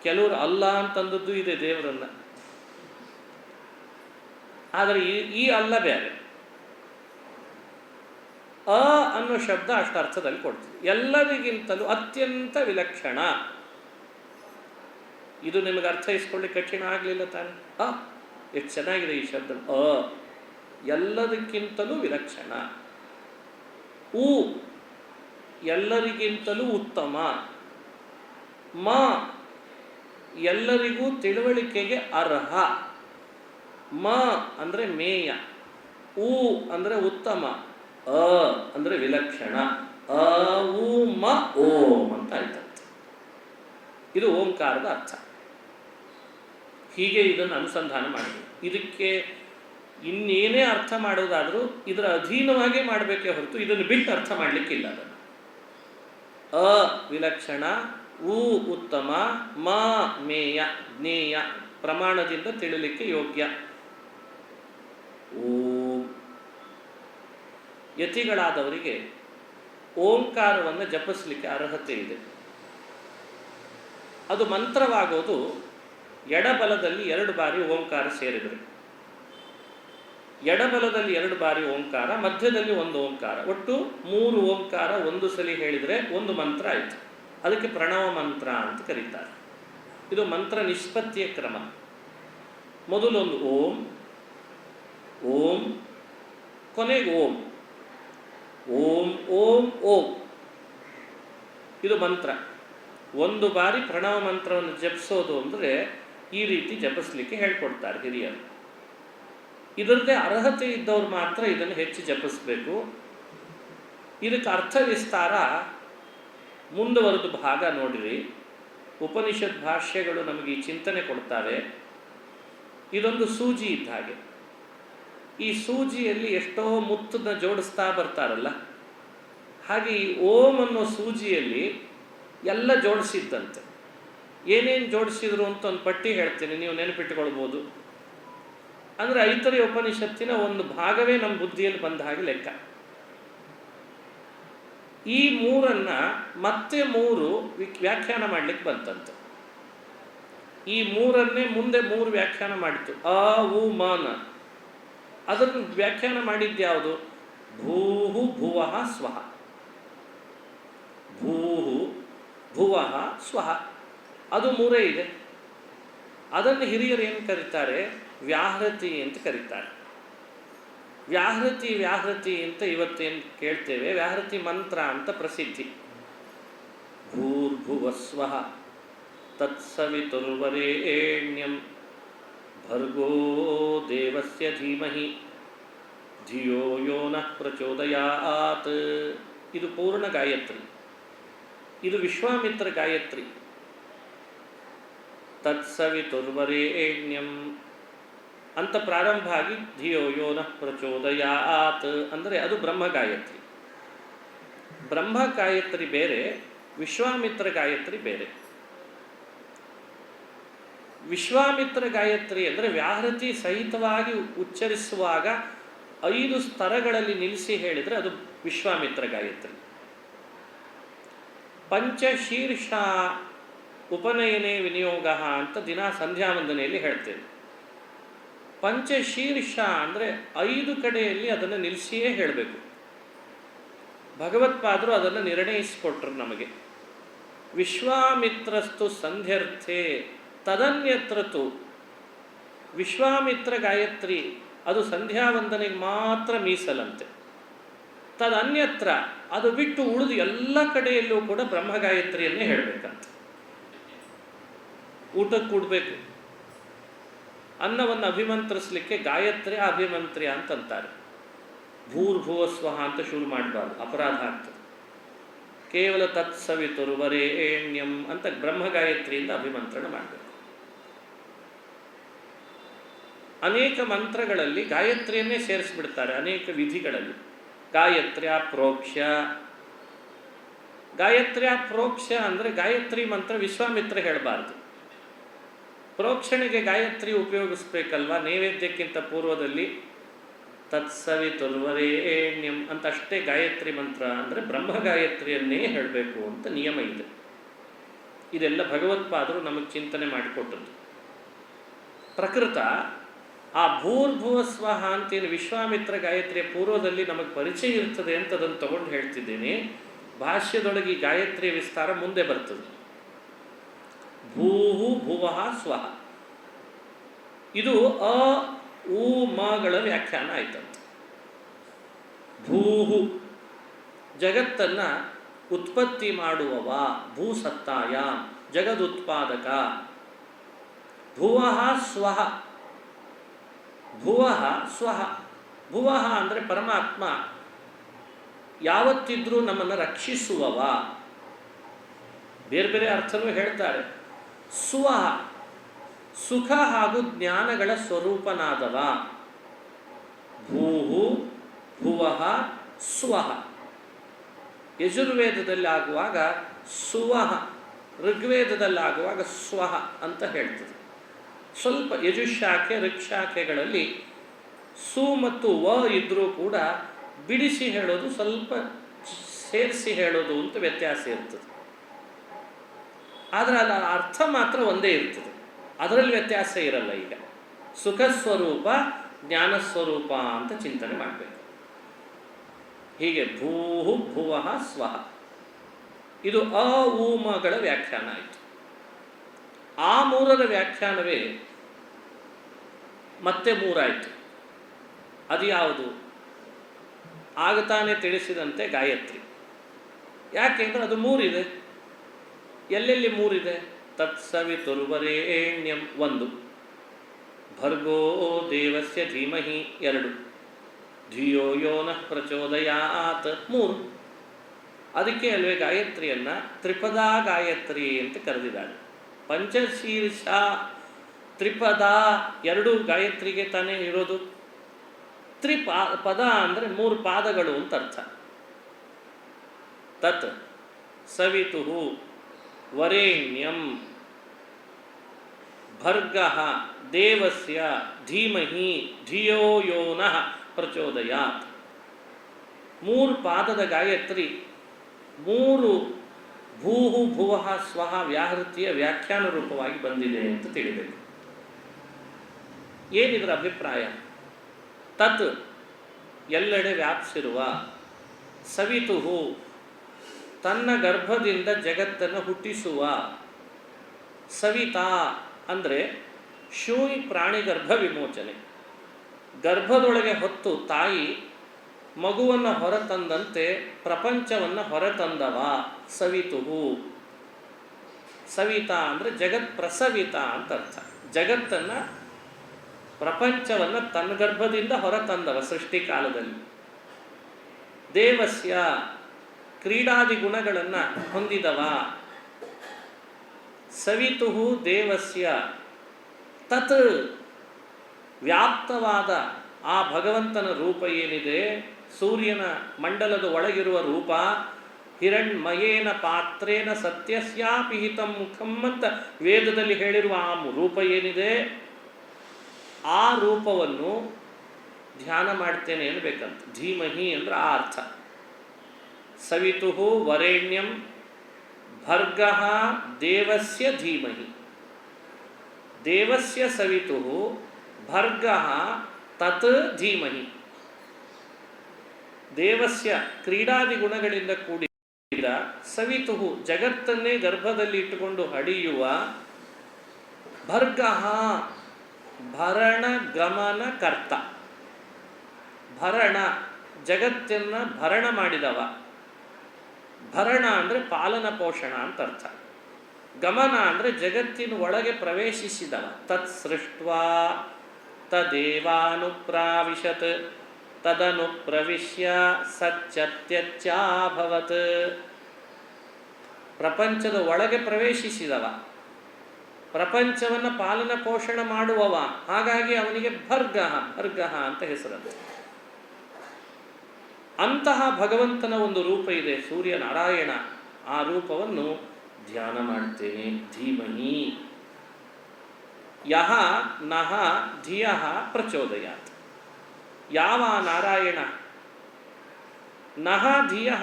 ಕೆಲವರು ಅಲ್ಲ ಅಂತಂದದ್ದು ಇದೆ ದೇವರನ್ನ. ಆದರೆ ಈ ಅಲ್ಲ ಬೇರೆ. ಅನ್ನೋ ಶಬ್ದ ಅಷ್ಟು ಅರ್ಥದಲ್ಲಿ ಕೊಡ್ತೀವಿ. ಎಲ್ಲರಿಗಿಂತಲೂ ಅತ್ಯಂತ ವಿಲಕ್ಷಣ. ಇದು ನಿಮಗೆ ಅರ್ಥೈಸ್ಕೊಳ್ಳಿಕ್ಕೆ ಕಠಿಣ ಆಗಲಿಲ್ಲ ತಾನೆ? ಎಷ್ಟು ಚೆನ್ನಾಗಿದೆ ಈ ಶಬ್ದ. ಎಲ್ಲದಕ್ಕಿಂತಲೂ ವಿಲಕ್ಷಣ. ಎಲ್ಲರಿಗಿಂತಲೂ ಉತ್ತಮ. ಎಲ್ಲರಿಗೂ ತಿಳುವಳಿಕೆಗೆ ಅರ್ಹ. ಅಂದರೆ ಮೇಯ. ಅಂದರೆ ಉತ್ತಮ. ಅಂದರೆ ವಿಲಕ್ಷಣ. ಓಂ ಅಂತ ಆಯ್ತಂತೆ. ಇದು ಓಂಕಾರದ ಅರ್ಥ. ಹೀಗೆ ಇದನ್ನು ಅನುಸಂಧಾನ ಮಾಡಿ ಇದಕ್ಕೆ ಇನ್ನೇನೇ ಅರ್ಥ ಮಾಡೋದಾದರೂ ಇದರ ಅಧೀನವಾಗೇ ಮಾಡಬೇಕೇ ಹೊರತು ಇದನ್ನು ಬಿಟ್ಟು ಅರ್ಥ ಮಾಡಲಿಕ್ಕಿಲ್ಲ. ಅದನ್ನು ವಿಲಕ್ಷಣ, ಉತ್ತಮ, ಮೇಯ ಜ್ಞೇಯ, ಪ್ರಮಾಣದಿಂದ ತಿಳಿಲಿಕ್ಕೆ ಯೋಗ್ಯ. ಯತಿಗಳಾದವರಿಗೆ ಓಂಕಾರವನ್ನು ಜಪಿಸಲಿಕ್ಕೆ ಅರ್ಹತೆ ಇದೆ. ಅದು ಮಂತ್ರವಾಗೋದು ಎಡಬಲದಲ್ಲಿ 2 ಬಾರಿ ಓಂಕಾರ ಸೇರಿದರೆ. ಎಡಬಲದಲ್ಲಿ 2 ಬಾರಿ ಓಂಕಾರ, ಮಧ್ಯದಲ್ಲಿ 1 ಓಂಕಾರ, ಒಟ್ಟು 3 ಓಂಕಾರ ಒಂದು ಸಲ ಹೇಳಿದರೆ ಒಂದು ಮಂತ್ರ ಆಯಿತು. ಅದಕ್ಕೆ ಪ್ರಣವ ಮಂತ್ರ ಅಂತ ಕರೀತಾರೆ. ಇದು ಮಂತ್ರ ನಿಷ್ಪತ್ತಿಯ ಕ್ರಮ. ಮೊದಲೊಂದು ಓಂ, ಓಂ, ಕೊನೆಗೆ ಓಂ, ಓಂ ಓಂ ಓಂ. ಇದು ಮಂತ್ರ. 1 ಬಾರಿ ಪ್ರಣವ ಮಂತ್ರವನ್ನು ಜಪಿಸೋದು ಅಂದರೆ ಈ ರೀತಿ ಜಪಿಸ್ಲಿಕ್ಕೆ ಹೇಳ್ಕೊಡ್ತಾರೆ ಹಿರಿಯರು. ಇದರದ್ದೇ ಅರ್ಹತೆ ಇದ್ದವ್ರು ಮಾತ್ರ ಇದನ್ನು ಹೆಚ್ಚು ಜಪಿಸಬೇಕು. ಇದಕ್ಕೆ ಅರ್ಥ ವಿಸ್ತಾರ ಮುಂದುವರೆದ ಭಾಗ ನೋಡಿರಿ. ಉಪನಿಷತ್ ಭಾಷ್ಯಗಳು ನಮಗೆ ಈ ಚಿಂತನೆ ಕೊಡ್ತಾರೆ. ಇದೊಂದು ಸೂಜಿ ಇದ್ದ ಹಾಗೆ. ಈ ಸೂಜಿಯಲ್ಲಿ ಎಷ್ಟೋ ಮುತ್ತನ್ನ ಜೋಡಿಸ್ತಾ ಬರ್ತಾರಲ್ಲ, ಹಾಗೆ ಈ ಓಂ ಅನ್ನೋ ಸೂಜಿಯಲ್ಲಿ ಎಲ್ಲ ಜೋಡಿಸಿದ್ದಂತೆ. ಏನೇನು ಜೋಡಿಸಿದ್ರು ಅಂತ ಒಂದು ಪಟ್ಟಿ ಹೇಳ್ತೀನಿ, ನೀವು ನೆನಪಿಟ್ಟುಕೊಳ್ಬೋದು. ಅಂದರೆ ಐತರೇಯ ಉಪನಿಷತ್ತಿನ ಒಂದು ಭಾಗವೇ ನಮ್ಮ ಬುದ್ಧಿಯಲ್ಲಿ ಬಂದ ಹಾಗೆ ಲೆಕ್ಕ. ಈ 3 ಮತ್ತೆ 3 ವ್ಯಾಖ್ಯಾನ ಮಾಡಲಿಕ್ಕೆ ಬಂತಂತೆ. ಈ 3 ಮುಂದೆ 3 ವ್ಯಾಖ್ಯಾನ ಮಾಡಿತು. ಮಾನ ಅದನ್ನು ವ್ಯಾಖ್ಯಾನ ಮಾಡಿದ್ಯಾವುದು? ಭೂಹು ಭುವಃ ಸ್ವಃ. ಭೂಹು ಭುವಃ ಸ್ವಃ, ಅದು 3 ಇದೆ. ಅದನ್ನು ಹಿರಿಯರು ಏನು ಕರೀತಾರೆ? ವ್ಯಾಹೃತಿ ಅಂತ ಕರೀತಾರೆ. ವ್ಯಾಹೃತಿ ಅಂತ ಇವತ್ತೇನು ಕೇಳ್ತೇವೆ, ವ್ಯಾಹೃತಿ ಮಂತ್ರ ಅಂತ ಪ್ರಸಿದ್ಧಿ. ಭೂರ್ಭುವಸ್ವಃ ತತ್ಸವಿತುರ್ವರೇಣ್ಯಂ ಭರ್ಗೋ ದೇವಸ್ಯ ಧೀಮಹಿ ಧಿಯೋ ಯೋ ನಃ ಪ್ರಚೋದಯಾತ್. ಇದು ಪೂರ್ಣ ಗಾಯತ್ರಿ. ಇದು ವಿಶ್ವಾಮಿತ್ರ ಗಾಯತ್ರಿ. ತತ್ಸವಿತುರ್ವರೇಣ್ಯಂ ಅಂತ ಪ್ರಾರಂಭ ಆಗಿ ಧಿಯೋ ಯೋ ನಃ ಪ್ರಚೋದಯಾತ್ ಅಂದರೆ ಅದು ಬ್ರಹ್ಮ ಗಾಯತ್ರಿ. ಬ್ರಹ್ಮ ಗಾಯತ್ರಿ ಬೇರೆ, ವಿಶ್ವಾಮಿತ್ರ ಗಾಯತ್ರಿ ಬೇರೆ. ವಿಶ್ವಾಮಿತ್ರ ಗಾಯತ್ರಿ ಅಂದರೆ ವ್ಯಾಹೃತಿ ಸಹಿತವಾಗಿ ಉಚ್ಚರಿಸುವಾಗ 5 ಸ್ತರಗಳಲ್ಲಿ ನಿಲ್ಲಿಸಿ ಹೇಳಿದರೆ ಅದು ವಿಶ್ವಾಮಿತ್ರ ಗಾಯತ್ರಿ. ಪಂಚಶೀರ್ಷ ಉಪನಯನೇ ವಿನಿಯೋಗ ಅಂತ ದಿನ ಸಂಧ್ಯಾ ವಂದನೆಯಲ್ಲಿ ಹೇಳ್ತೇವೆ. ಪಂಚಶೀರ್ಷ ಅಂದರೆ 5 ಕಡೆಯಲ್ಲಿ ಅದನ್ನು ನಿಲ್ಲಿಸಿಯೇ ಹೇಳಬೇಕು. ಭಗವತ್ಪಾದರು ಅದನ್ನು ನಿರ್ಣಯಿಸಿಕೊಟ್ರು ನಮಗೆ. ವಿಶ್ವಾಮಿತ್ರಸ್ತು ಸಂಧ್ಯರ್ಥೆ ತದನ್ಯತ್ರತು. ವಿಶ್ವಾಮಿತ್ರ ಗಾಯತ್ರಿ ಅದು ಸಂಧ್ಯಾ ವಂದನೆಗೆ ಮಾತ್ರ ಮೀಸಲಂತೆ. ತದನ್ಯತ್ರ ಅದು ಬಿಟ್ಟು ಉಳಿದು ಎಲ್ಲ ಕಡೆಯಲ್ಲೂ ಕೂಡ ಬ್ರಹ್ಮ ಗಾಯತ್ರಿಯನ್ನೇ ಹೇಳಬೇಕಂತ. ಊಟಕ್ಕೆ ಕೂಡಬೇಕು, ಅನ್ನವನ್ನು ಅಭಿಮಂತ್ರಿಸಲಿಕ್ಕೆ ಗಾಯತ್ರಿ ಅಭಿಮಂತ್ರ್ಯ ಅಂತಂತಾರೆ. ಭೂರ್ಭುವಸ್ವಹ ಅಂತ ಶುರು ಮಾಡಬಾರ್ದು, ಅಪರಾಧ ಆಗ್ತದೆ. ಕೇವಲ ತತ್ಸವಿತುರ್ವರೇಣ್ಯಂ ಅಂತ ಬ್ರಹ್ಮಗಾಯತ್ರಿಯಿಂದ ಅಭಿಮಂತ್ರಣ ಮಾಡಬೇಕು. ಅನೇಕ ಮಂತ್ರಗಳಲ್ಲಿ ಗಾಯತ್ರಿಯನ್ನೇ ಸೇರಿಸಿಬಿಡ್ತಾರೆ, ಅನೇಕ ವಿಧಿಗಳಲ್ಲಿ. ಗಾಯತ್ರ್ಯ ಪ್ರೋಕ್ಷ, ಗಾಯತ್ರ್ಯ ಪ್ರೋಕ್ಷ ಅಂದರೆ ಗಾಯತ್ರಿ ಮಂತ್ರ ವಿಶ್ವಾಮಿತ್ರ ಹೇಳಬಾರ್ದು. ಪ್ರೋಕ್ಷಣೆಗೆ ಗಾಯತ್ರಿ ಉಪಯೋಗಿಸ್ಬೇಕಲ್ವ, ನೈವೇದ್ಯಕ್ಕಿಂತ ಪೂರ್ವದಲ್ಲಿ ತತ್ಸವಿತುರ್ವರೇಣ್ಯಂ ಅಂತ ಅಷ್ಟೇ ಗಾಯತ್ರಿ ಮಂತ್ರ ಅಂದರೆ ಬ್ರಹ್ಮಗಾಯತ್ರಿಯನ್ನೇ ಹೇಳಬೇಕು ಅಂತ ನಿಯಮ ಇದೆ. ಇದೆಲ್ಲ ಭಗವತ್ಪಾದರು ನಮಗೆ ಚಿಂತನೆ ಮಾಡಿಕೊಟ್ಟದ್ದು. ಪ್ರಕೃತ ಆ ಭೂರ್ಭುವ ಸ್ವಹ ಅಂತೇನು ವಿಶ್ವಾಮಿತ್ರ ಗಾಯತ್ರಿಯ ಪೂರ್ವದಲ್ಲಿ ನಮಗೆ ಪರಿಚಯ ಇರ್ತದೆ ಅಂತ ಅದನ್ನು ತಗೊಂಡು ಹೇಳ್ತಿದ್ದೇನೆ. ಭಾಷ್ಯದೊಳಗೆ ಈ ಗಾಯತ್ರಿಯ ವಿಸ್ತಾರ ಮುಂದೆ ಬರ್ತದೆ. ಭೂಹು ಭುವಃ ಸ್ವಹ, ಇದು ಅ ಉ ಮಗಳ ವ್ಯಾಖ್ಯಾನ ಆಯ್ತಂತೆ. ಭೂಹು ಜಗತ್ತನ್ನು ಉತ್ಪತ್ತಿ ಮಾಡುವವ, ಭೂಸತ್ತಾಯ ಜಗದುತ್ಪಾದಕ. ಭುವಃ ಸ್ವಹ, ಭುವಃ ಸ್ವಹ, ಭುವಃ ಅಂದರೆ ಪರಮಾತ್ಮ ಯಾವತ್ತಿದ್ರೂ ನಮ್ಮನ್ನು ರಕ್ಷಿಸುವವ. ಬೇರೆ ಬೇರೆ ಅರ್ಥನೂ ಹೇಳ್ತಾರೆ. ಸ್ವಹ ಸುಖ ಹಾಗೂ ಜ್ಞಾನಗಳ ಸ್ವರೂಪನಾದವ. ಭೂಹು ಭುವಃ ಸ್ವಹ. ಯಜುರ್ವೇದದಲ್ಲಿ ಆಗುವಾಗ ಸುವಹ, ಋಗ್ವೇದದಲ್ಲಾಗುವಾಗ ಸ್ವಹ ಅಂತ ಹೇಳ್ತದೆ. ಸ್ವಲ್ಪ ಯಜುಶಾಖೆ ಋಕ್ಷಾಖೆಗಳಲ್ಲಿ ಸು ಮತ್ತು ವ ಇದ್ದರೂ ಕೂಡ ಬಿಡಿಸಿ ಹೇಳೋದು, ಸ್ವಲ್ಪ ಸೇರಿಸಿ ಹೇಳೋದು ಅಂತ ವ್ಯತ್ಯಾಸ ಇರ್ತದೆ. ಆದರೆ ಅದರ ಅರ್ಥ ಮಾತ್ರ ಒಂದೇ ಇರ್ತದೆ, ಅದರಲ್ಲಿ ವ್ಯತ್ಯಾಸ ಇರಲ್ಲ. ಈಗ ಸುಖಸ್ವರೂಪ ಜ್ಞಾನಸ್ವರೂಪ ಅಂತ ಚಿಂತನೆ ಮಾಡಬೇಕು. ಹೀಗೆ ಭೂಹು ಭುವಃ ಸ್ವಹ, ಇದು ಅ ಉ ಮಗಳ ವ್ಯಾಖ್ಯಾನ ಆಯಿತು. ಆ ಮೂರರ ವ್ಯಾಖ್ಯಾನವೇ ಮತ್ತೆ ಮೂರಾಯಿತು. ಅದು ಯಾವುದು? ಆಗ ತಾನೇ ತಿಳಿಸಿದಂತೆ ಗಾಯತ್ರಿ. ಯಾಕೆಂದ್ರೆ ಅದು ಮೂರಿದೆ. ಎಲ್ಲೆಲ್ಲಿ ಮೂರಿದೆ? ತತ್ಸವಿತುರ್ವರೇಣ್ಯಂ ಒಂದು, ಭರ್ಗೋ ದೇವಸ್ಯ ಧೀಮಹಿ ಎರಡು, ಧಿಯೋ ಯೋ ನಃ ಪ್ರಚೋದಯಾತ್ ಮೂರು. ಅದಕ್ಕೆ ಅಲ್ವೇ ಗಾಯತ್ರಿಯನ್ನು ತ್ರಿಪದಾ ಗಾಯತ್ರಿ ಅಂತ ಕರೆದಿದ್ದಾರೆ. ಪಂಚಶೀರ್ಷ ತ್ರಿಪದ ಎರಡು ಗಾಯತ್ರಿಗೆ ತಾನೇ ಇರೋದು. ಪದ ಅಂದರೆ ಮೂರು ಪಾದಗಳು ಅಂತ ಅರ್ಥ. ತತ್ ಸವಿತುಹು ವರೇಣ್ಯಂ ಭರ್ಗಃ ದೇವಸ್ಯ ಧೀಮಹಿ ಧಿಯೋ ಯೋ ನಃ ಪ್ರಚೋದಯಾತ್. ಮೂರು ಪಾದದ ಗಾಯತ್ರಿ ಮೂರು ಭೂಹು ಭುವಃ ಸ್ವಹ ವ್ಯಾಹೃತಿಯ ವ್ಯಾಖ್ಯಾನ ರೂಪವಾಗಿ ಬಂದಿದೆ ಅಂತ ತಿಳಿಬೇಕು. ಏನಿದರ ಅಭಿಪ್ರಾಯ? ತತ್ ಎಲ್ಲೆಡೆ ವ್ಯಾಪಿಸಿರುವ, ಸವಿತುಹು ತನ್ನ ಗರ್ಭದಿಂದ ಜಗತ್ತನ್ನು ಹುಟ್ಟಿಸುವ. ಸವಿತಾ ಅಂದರೆ ಶೂಯಿ ಪ್ರಾಣಿ ಗರ್ಭ ವಿಮೋಚನೆ. ಗರ್ಭದೊಳಗೆ ಹೊತ್ತು ತಾಯಿ ಮಗುವನ್ನು ಹೊರತಂದಂತೆ ಪ್ರಪಂಚವನ್ನು ಹೊರತಂದವ ಸವಿತುಹು. ಸವಿತಾ ಅಂದರೆ ಜಗತ್ ಪ್ರಸವಿತ ಅಂತ ಅರ್ಥ. ಜಗತ್ತನ್ನು ಪ್ರಪಂಚವನ್ನು ತನ್ನ ಗರ್ಭದಿಂದ ಹೊರತಂದವ ಸೃಷ್ಟಿಕಾಲದಲ್ಲಿ. ದೇವಸ್ಯ ಕ್ರೀಡಾದಿ ಗುಣಗಳನ್ನು ಹೊಂದಿದವ. ಸವಿತುಹು ದೇವಸ್ಯ ತತ್ ವ್ಯಾಪ್ತವಾದ ಆ ಭಗವಂತನ ರೂಪ ಏನಿದೆ, ಸೂರ್ಯನ ಮಂಡಲದ ಒಳಗಿರುವ ರೂಪ, ಹಿರಣ್ಮಯೇನ ಪಾತ್ರೇನ ಸತ್ಯಸ್ಯಾಪಿಹಿತಂ ಮುಖಂ ಅಂತ ವೇದದಲ್ಲಿ ಹೇಳಿರುವ ಆ ರೂಪ ಏನಿದೆ, ಆ ರೂಪವನ್ನು ಧ್ಯಾನ ಮಾಡ್ತೇನೆ ಅನ್ಬೇಕಂತ. ಧೀಮಹಿ ಅಂದ್ರೆ ಆ ಅರ್ಥ. ಸವಿತುಹು ವರೇಣ್ಯಂ ಭರ್ಗಃ ದೇವಸ್ಯ ಧೀಮಹಿ. ದೇವಸ್ಯ ಸವಿತುಹು ಭರ್ಗಃ ತತ್ ಧೀಮಹಿ. ದೇವಸ್ಯ ಕ್ರೀಡಾದಿ ಗುಣಗಳಿಂದ ಕೂಡಿದ ಸವಿತುಹು ಜಗತ್ತನ್ನೇ ಗರ್ಭದಲ್ಲಿ ಇಟ್ಟುಕೊಂಡು ಹಡಿಯುವ. ಭರ್ಗಃ ಭರಣ ಗಮನ ಕರ್ತ. ಭರಣ ಜಗತ್ತನ್ನು ಭರಣ ಮಾಡಿದವ. ಭರಣ ಅಂದರೆ ಪಾಲನ ಪೋಷಣ ಅಂತ ಅರ್ಥ. ಗಮನ ಅಂದರೆ ಜಗತ್ತಿನ ಒಳಗೆ ಪ್ರವೇಶಿಸಿದವ. ತತ್ ಸೃಷ್ಟ್ವಾ ತದೇವಾನುಪ್ರಾವಿಶತ್. ತದನು ಪ್ರವಿಶ್ಯ ಸಚ್ಚತ್ಯಚ್ಚಾಭವತ್. ಪ್ರಪಂಚದ ಒಳಗೆ ಪ್ರವೇಶಿಸಿದವ, ಪ್ರಪಂಚವನ್ನು ಪಾಲನ ಪೋಷಣ ಮಾಡುವವ, ಹಾಗಾಗಿ ಅವನಿಗೆ ಭರ್ಗಃ ಅಂತ ಹೆಸರಂತೆ. ಅಂತಹ ಭಗವಂತನ ಒಂದು ರೂಪ ಇದೆ, ಸೂರ್ಯನಾರಾಯಣ. ಆ ರೂಪವನ್ನು ಧ್ಯಾನ ಮಾಡ್ತೇನೆ. ಧೀಮಹಿ ಯಹ ನಹ ಧಿಯಃ ಪ್ರಚೋದಯಾತ್. ಯಾವ ನಾರಾಯಣ ನಹ ಧಿಯಃ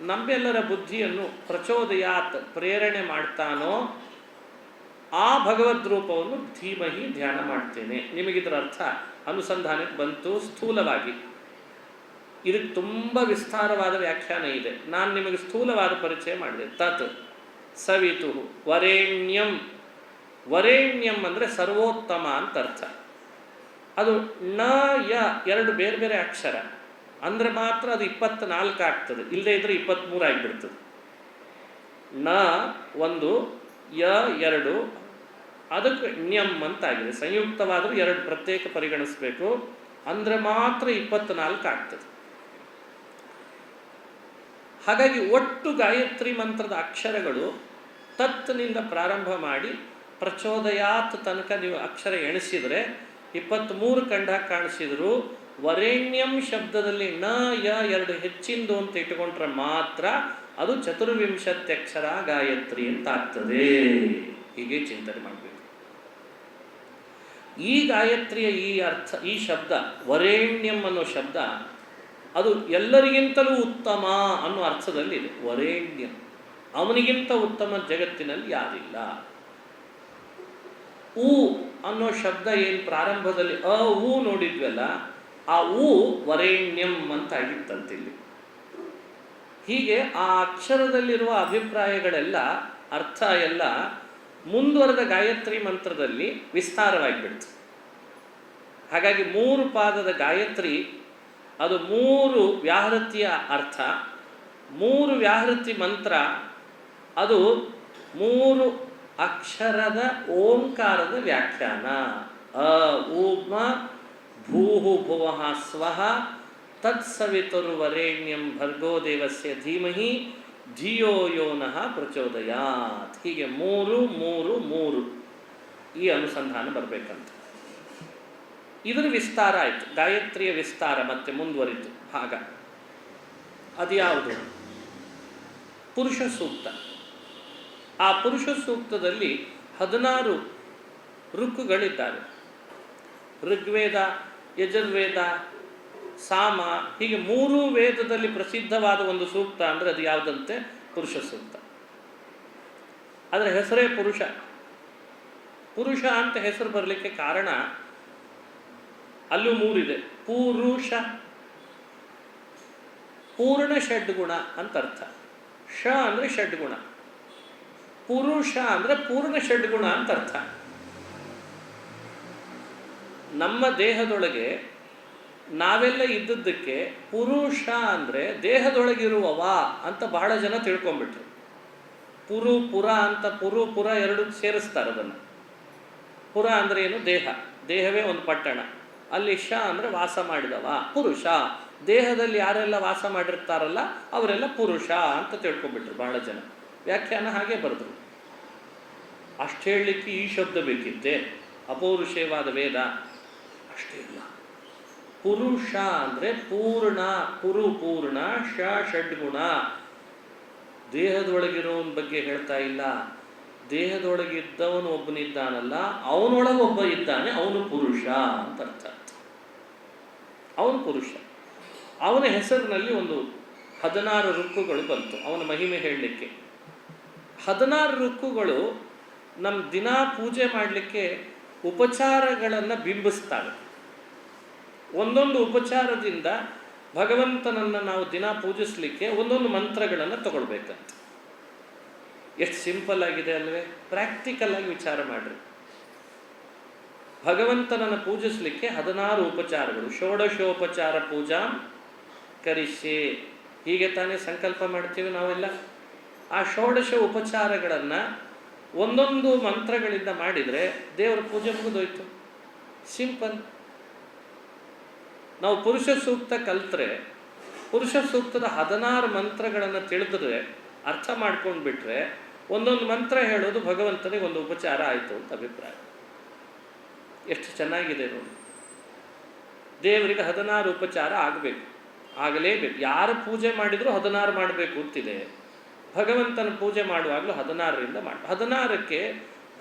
ನಮ್ಮೆಲ್ಲರ ಬುದ್ಧಿಯನ್ನು ಪ್ರಚೋದಯಾತ್ ಪ್ರೇರಣೆ ಮಾಡ್ತಾನೋ ಆ ಭಗವದ್ ರೂಪವನ್ನು ಧೀಮಹಿ ಧ್ಯಾನ ಮಾಡ್ತೇನೆ. ನಿಮಗಿದರ ಅರ್ಥ ಅನುಸಂಧಾನಕ್ಕೆ ಬಂತು ಸ್ಥೂಲವಾಗಿ. ಇದಕ್ಕೆ ತುಂಬ ವಿಸ್ತಾರವಾದ ವ್ಯಾಖ್ಯಾನ ಇದೆ. ನಾನು ನಿಮಗೆ ಸ್ಥೂಲವಾದ ಪರಿಚಯ ಮಾಡಿದೆ. ತತ್ ಸವಿತು ವರೇಣ್ಯಂ. ವರೇಣ್ಯಂ ಅಂದರೆ ಸರ್ವೋತ್ತಮ ಅಂತ ಅರ್ಥ. ಅದು ಣ ಯ ಎರಡು ಬೇರೆ ಬೇರೆ ಅಕ್ಷರ ಅಂದರೆ ಮಾತ್ರ ಅದು 24 ಆಗ್ತದೆ, ಇಲ್ಲದೇ ಇದ್ರೆ 23 ಆಗಿಬಿಡ್ತದೆ. ಣ ಒಂದು, ಯ ಎರಡು, ಅದಕ್ಕೆ ಣ್ಯಂ ಅಂತಾಗಿದೆ. ಸಂಯುಕ್ತವಾದರೂ ಎರಡು ಪ್ರತ್ಯೇಕ ಪರಿಗಣಿಸಬೇಕು, ಅಂದರೆ ಮಾತ್ರ 24 ಆಗ್ತದೆ. ಹಾಗಾಗಿ ಒಟ್ಟು ಗಾಯತ್ರಿ ಮಂತ್ರದ ಅಕ್ಷರಗಳು ತತ್ನಿಂದ ಪ್ರಾರಂಭ ಮಾಡಿ ಪ್ರಚೋದಯಾತ್ ತನಕ ನೀವು ಅಕ್ಷರ ಎಣಿಸಿದರೆ 23 ಕಂಡಾಗ ಕಾಣಿಸಿದ್ರು. ವರೇಣ್ಯಂ ಶಬ್ದದಲ್ಲಿ ನ ಯ ಎರಡು ಹೆಚ್ಚಿಂದು ಅಂತ ಇಟ್ಟುಕೊಂಡ್ರೆ ಮಾತ್ರ ಅದು 24 ಅಕ್ಷರ ಗಾಯತ್ರಿ ಅಂತ ಆಗ್ತದೆ. ಹೀಗೆ ಚಿಂತನೆ ಮಾಡಬೇಕು. ಈ ಗಾಯತ್ರಿಯ ಈ ಅರ್ಥ, ಈ ಶಬ್ದ ವರೇಣ್ಯಂ ಅನ್ನೋ ಶಬ್ದ ಅದು ಎಲ್ಲರಿಗಿಂತಲೂ ಉತ್ತಮ ಅನ್ನೋ ಅರ್ಥದಲ್ಲಿದೆ. ವರೇಣ್ಯಂ, ಅವನಿಗಿಂತ ಉತ್ತಮ ಜಗತ್ತಿನಲ್ಲಿ ಯಾರಿಲ್ಲ. ಊ ಅನ್ನೋ ಶಬ್ದ ಏನು ಪ್ರಾರಂಭದಲ್ಲಿ ಅ ಊ ನೋಡಿದ್ವಲ್ಲ, ಆ ಊ ವರೇಣ್ಯಂ ಅಂತ ಆಗಿತ್ತಂತಿಲ್ಲಿ. ಹೀಗೆ ಆ ಅಕ್ಷರದಲ್ಲಿರುವ ಅಭಿಪ್ರಾಯಗಳೆಲ್ಲ, ಅರ್ಥ ಎಲ್ಲ ಮುಂದುವರೆದ ಗಾಯತ್ರಿ ಮಂತ್ರದಲ್ಲಿ ವಿಸ್ತಾರವಾಗಿಬಿಡ್ತು. ಹಾಗಾಗಿ 3 ಪಾದದ ಗಾಯತ್ರಿ ಅದು 3 ವ್ಯಾಹೃತಿಯ ಅರ್ಥ, 3 ವ್ಯಾಹೃತಿ ಮಂತ್ರ ಅದು 3 ಅಕ್ಷರದ ಓಂಕಾರದ ವ್ಯಾಖ್ಯಾನ. ಅ ಊಮ ಭೂಹು ಭುವಃ ಸ್ವಃ ತತ್ಸವಿತುರ್ವರೇಣ್ಯಂ ಭರ್ಗೋ ದೇವಸ್ಯ ಧೀಮಹಿ ಧಿಯೋ ಯೋ ನಃ ಪ್ರಚೋದಯಾತ್. ಹೀಗೆ 3 3 3 ಈ ಅನುಸಂಧಾನ ಬರಬೇಕಂತ. ಇದರ ವಿಸ್ತಾರ ಆಯಿತು, ಗಾಯತ್ರಿಯ ವಿಸ್ತಾರ ಮತ್ತೆ ಮುಂದುವರಿತು ಭಾಗ. ಅದು ಯಾವುದು? ಪುರುಷ ಸೂಕ್ತ. ಆ ಪುರುಷ ಸೂಕ್ತದಲ್ಲಿ 16 ಋಕ್ಕುಗಳಿದ್ದಾವೆ. ಋಗ್ವೇದ, ಯಜುರ್ವೇದ, ಸಾಮ, ಹೀಗೆ 3 ವೇದದಲ್ಲಿ ಪ್ರಸಿದ್ಧವಾದ ಒಂದು ಸೂಕ್ತ ಅಂದರೆ ಅದು ಯಾವುದಂತೆ? ಪುರುಷ ಸೂಕ್ತ. ಅದರ ಹೆಸರೇ ಪುರುಷ. ಪುರುಷ ಅಂತ ಹೆಸರು ಬರಲಿಕ್ಕೆ ಕಾರಣ ಅಲ್ಲೂ 3 ಇದೆ. ಪುರುಷ, ಪೂರ್ಣ ಷಡ್ಗುಣ ಅಂತ ಅರ್ಥ. ಷ ಅಂದರೆ ಷಡ್ಗುಣ, ಪುರುಷ ಅಂದರೆ ಪೂರ್ಣ ಷಡ್ಗುಣ ಅಂತ ಅರ್ಥ. ನಮ್ಮ ದೇಹದೊಳಗೆ ನಾವೆಲ್ಲ ಇದ್ದದ್ದಕ್ಕೆ ಪುರುಷ ಅಂದರೆ ದೇಹದೊಳಗಿರುವವ ಅಂತ ಬಹಳ ಜನ ತಿಳ್ಕೊಂಬಿಟ್ರು. ಪುರ ಅಂತ ಪುರ ಎರಡು ಸೇರಿಸ್ತಾರೆ ಅದನ್ನು. ಪುರ ಅಂದರೆ ಏನು? ದೇಹ. ದೇಹವೇ ಒಂದು ಪಟ್ಟಣ. ಅಲ್ಲಿ ಶ ಅಂದರೆ ವಾಸ ಮಾಡಿದವ, ಪುರುಷ. ದೇಹದಲ್ಲಿ ಯಾರೆಲ್ಲ ವಾಸ ಮಾಡಿರ್ತಾರಲ್ಲ ಅವರೆಲ್ಲ ಪುರುಷ ಅಂತ ತಿಳ್ಕೊಂಬಿಟ್ರು ಬಹಳ ಜನ. ವ್ಯಾಖ್ಯಾನ ಹಾಗೆ ಬರೆದ್ರು. ಅಷ್ಟು ಹೇಳಲಿಕ್ಕೆ ಈ ಶಬ್ದ ಬೇಕಿತ್ತೆ? ಅಪೌರುಷೇಯವಾದ ವೇದ ಅಷ್ಟೇ ಇಲ್ಲ. ಪುರುಷ ಅಂದರೆ ಪೂರ್ಣ, ಪೂರ್ಣ, ಷ ಷಡ್ಗುಣ. ದೇಹದೊಳಗಿರೋವನ ಬಗ್ಗೆ ಹೇಳ್ತಾ ಇಲ್ಲ. ದೇಹದೊಳಗಿದ್ದವನು ಒಬ್ಬನಿದ್ದಾನಲ್ಲ, ಅವನೊಳಗೆ ಒಬ್ಬ ಇದ್ದಾನೆ, ಅವನು ಪುರುಷ ಅಂತ ಅರ್ಥ. ಅವನು ಪುರುಷ. ಅವನ ಹೆಸರಿನಲ್ಲಿ ಒಂದು 16 ಋಕ್ಕುಗಳು ಬಂತು ಅವನ ಮಹಿಮೆ ಹೇಳಲಿಕ್ಕೆ. 16 ಋಕ್ಕುಗಳು ನಮ್ಮ ದಿನ ಪೂಜೆ ಮಾಡಲಿಕ್ಕೆ ಉಪಚಾರಗಳನ್ನು ಬಿಂಬಿಸ್ತಾವೆ. ಒಂದೊಂದು ಉಪಚಾರದಿಂದ ಭಗವಂತನನ್ನು ನಾವು ದಿನ ಪೂಜಿಸಲಿಕ್ಕೆ ಒಂದೊಂದು ಮಂತ್ರಗಳನ್ನು ತಗೊಳ್ಬೇಕಂತ. ಎಷ್ಟು ಸಿಂಪಲ್ ಆಗಿದೆ ಅಲ್ವೇ? ಪ್ರಾಕ್ಟಿಕಲ್ ಆಗಿ ವಿಚಾರ ಮಾಡಿರಿ. ಭಗವಂತನನ್ನು ಪೂಜಿಸಲಿಕ್ಕೆ 16 ಉಪಚಾರಗಳು. ಷೋಡಶೋಪಚಾರ ಪೂಜಾ ಕರಿಷ್ಯೆ, ಹೀಗೆ ತಾನೇ ಸಂಕಲ್ಪ ಮಾಡ್ತೀವಿ ನಾವೆಲ್ಲ. ಆ ಷೋಡಶ ಉಪಚಾರಗಳನ್ನು ಒಂದೊಂದು ಮಂತ್ರಗಳಿಂದ ಮಾಡಿದರೆ ದೇವರ ಪೂಜೆ ಮುಗಿದೋಯ್ತು. ಸಿಂಪಲ್. ನಾವು ಪುರುಷ ಸೂಕ್ತ ಕಲ್ತ್ರೆ ಪುರುಷ ಸೂಕ್ತದ 16 ಮಂತ್ರಗಳನ್ನು ತಿಳಿದ್ರೆ ಅರ್ಥ ಮಾಡ್ಕೊಂಡು ಬಿಟ್ರೆ ಒಂದೊಂದು ಮಂತ್ರ ಹೇಳೋದು ಭಗವಂತನಿಗೆ ಒಂದು ಉಪಚಾರ ಆಯಿತು ಅಂತ ಅಭಿಪ್ರಾಯ. ಎಷ್ಟು ಚೆನ್ನಾಗಿದೆ ನೋಡಿ. ದೇವರಿಗೆ 16 ಉಪಚಾರ ಆಗಬೇಕು, ಆಗಲೇಬೇಕು. ಯಾರು ಪೂಜೆ ಮಾಡಿದರೂ 16 ಮಾಡಬೇಕು ಅಂತಿದೆ. ಭಗವಂತನ ಪೂಜೆ ಮಾಡುವಾಗಲೂ 16ರಿಂದ ಮಾಡಿ. 16ಕ್ಕೆ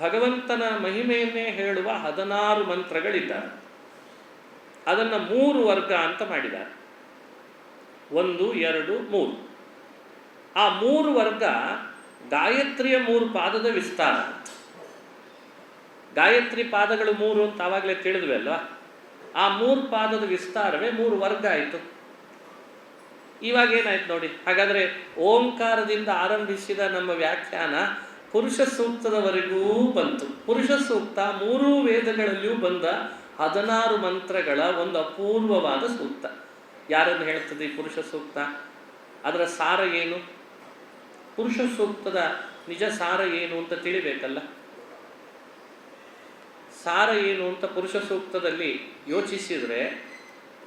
ಭಗವಂತನ ಮಹಿಮೆಯನ್ನೇ ಹೇಳುವ 16 ಮಂತ್ರಗಳಿದ್ದಾರೆ. ಅದನ್ನು 3 ವರ್ಗ ಅಂತ ಮಾಡಿದ್ದಾರೆ. 1, 2, 3. ಆ 3 ವರ್ಗ ಗಾಯತ್ರಿಯ 3 ಪಾದದ ವಿಸ್ತಾರ. ಗಾಯತ್ರಿ ಪಾದಗಳು 3 ಅಂತ ಆವಾಗಲೇ ತಿಳಿದ್ವಿ ಅಲ್ವಾ? ಆ 3 ಪಾದದ ವಿಸ್ತಾರವೇ 3 ವರ್ಗ ಆಯಿತು. ಇವಾಗ ಏನಾಯ್ತು ನೋಡಿ. ಹಾಗಾದರೆ ಓಂಕಾರದಿಂದ ಆರಂಭಿಸಿದ ನಮ್ಮ ವ್ಯಾಖ್ಯಾನ ಪುರುಷ ಸೂಕ್ತದವರೆಗೂ ಬಂತು. ಪುರುಷ ಸೂಕ್ತ 3 ವೇದಗಳಲ್ಲಿಯೂ ಬಂದ 16 ಮಂತ್ರಗಳ ಒಂದು ಅಪೂರ್ವವಾದ ಸೂಕ್ತ. ಯಾರನ್ನು ಹೇಳ್ತದೆ ಈ ಪುರುಷ ಸೂಕ್ತ? ಅದರ ಸಾರ ಏನು? ಪುರುಷ ಸೂಕ್ತದ ನಿಜ ಸಾರ ಏನು ಅಂತ ತಿಳಿಬೇಕಲ್ಲ. ಸಾರ ಏನು ಅಂತ ಪುರುಷ ಸೂಕ್ತದಲ್ಲಿ ಯೋಚಿಸಿದರೆ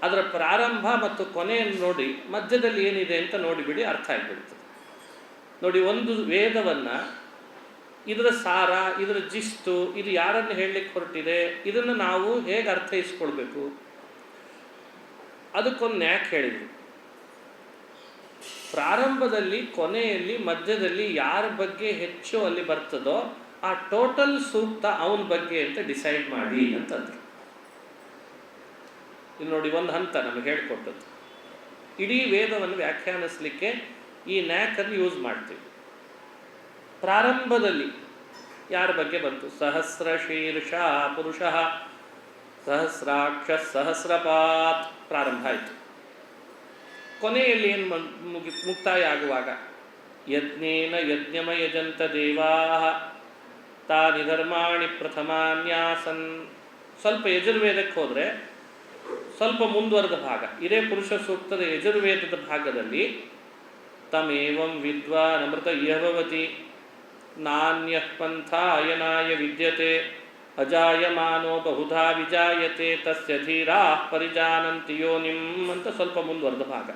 ಅದರ ಪ್ರಾರಂಭ ಮತ್ತು ಕೊನೆಯನ್ನು ನೋಡಿ, ಮಧ್ಯದಲ್ಲಿ ಏನಿದೆ ಅಂತ ನೋಡಿಬಿಡಿ, ಅರ್ಥ ಆಗಿಬಿಡ್ತದೆ. ನೋಡಿ, ಒಂದು ವೇದವನ್ನು ಇದರ ಸಾರ, ಇದರ ಜಿಸ್ತು, ಇದು ಯಾರನ್ನು ಹೇಳಲಿಕ್ಕೆ ಹೊರಟಿದೆ, ಇದನ್ನು ನಾವು ಹೇಗೆ ಅರ್ಥೈಸ್ಕೊಳ್ಬೇಕು, ಅದಕ್ಕೊಂದು ನ್ಯಾಕ್ ಹೇಳಿದರು. ಪ್ರಾರಂಭದಲ್ಲಿ, ಕೊನೆಯಲ್ಲಿ, ಮಧ್ಯದಲ್ಲಿ ಯಾರ ಬಗ್ಗೆ ಹೆಚ್ಚು ಅಲ್ಲಿ ಬರ್ತದೋ ಆ ಟೋಟಲ್ ಸೂಕ್ತ ಅವನ ಬಗ್ಗೆ ಅಂತ ಡಿಸೈಡ್ ಮಾಡಿ ಅಂತಂದ್ರು. ಇಲ್ಲಿ ನೋಡಿ, ಒಂದು ಹಂತ ನಮಗೆ ಹೇಳಿಕೊಟ್ಟದ್ದು. ಇಡೀ ವೇದವನ್ನು ವ್ಯಾಖ್ಯಾನಿಸಲಿಕ್ಕೆ ಈ ನ್ಯಾಕನ್ನು ಯೂಸ್ ಮಾಡ್ತೀವಿ. ಪ್ರಾರಂಭದಲ್ಲಿ ಯಾರ ಬಗ್ಗೆ ಬಂತು? ಸಹಸ್ರ ಶೀರ್ಷ ಪುರುಷ ಸಹಸ್ರಾಕ್ಷ ಸಹಸ್ರಪಾತ್ ಪ್ರಾರಂಭ ಆಯಿತು. ಕೊನೆಯಲ್ಲಿ ಏನು ಮುಕ್ತಾಯ ಆಗುವಾಗ ಯಜ್ಞೇನ ಯಜ್ಞಮಯಜಂತ ದೇವಾ ತಾನಿ ಧರ್ಮಾಣಿ ಪ್ರಥಮಾನ್ಯಾಸನ್. ಸ್ವಲ್ಪ ಯಜುರ್ವೇದಕ್ಕೆ ಹೋದರೆ ಸ್ವಲ್ಪ ಮುಂದುವರೆದ ಭಾಗ ಇದೇ ಪುರುಷ ಸೂಕ್ತದ ಯಜುರ್ವೇದದ ಭಾಗದಲ್ಲಿ ತಮೇವಂ ವಿದ್ವಾನ್ ಅಮೃತ ಇಹಭವತಿ ನಾನ್ಯಃ ಪಂಥ ಅಯನಾಯ ವಿದ್ಯತೆ ಅಜಾಯಮಾನೋ ಬಹುಧಾ ವಿಜಾಯತೆ ತಸ್ಯ ಧೀರಾಃ ಪರಿಜಾನಂತಿ ಯೋನಿಂ ಅಂತ ಸ್ವಲ್ಪ ಮುಂದುವರೆದ ಭಾಗ.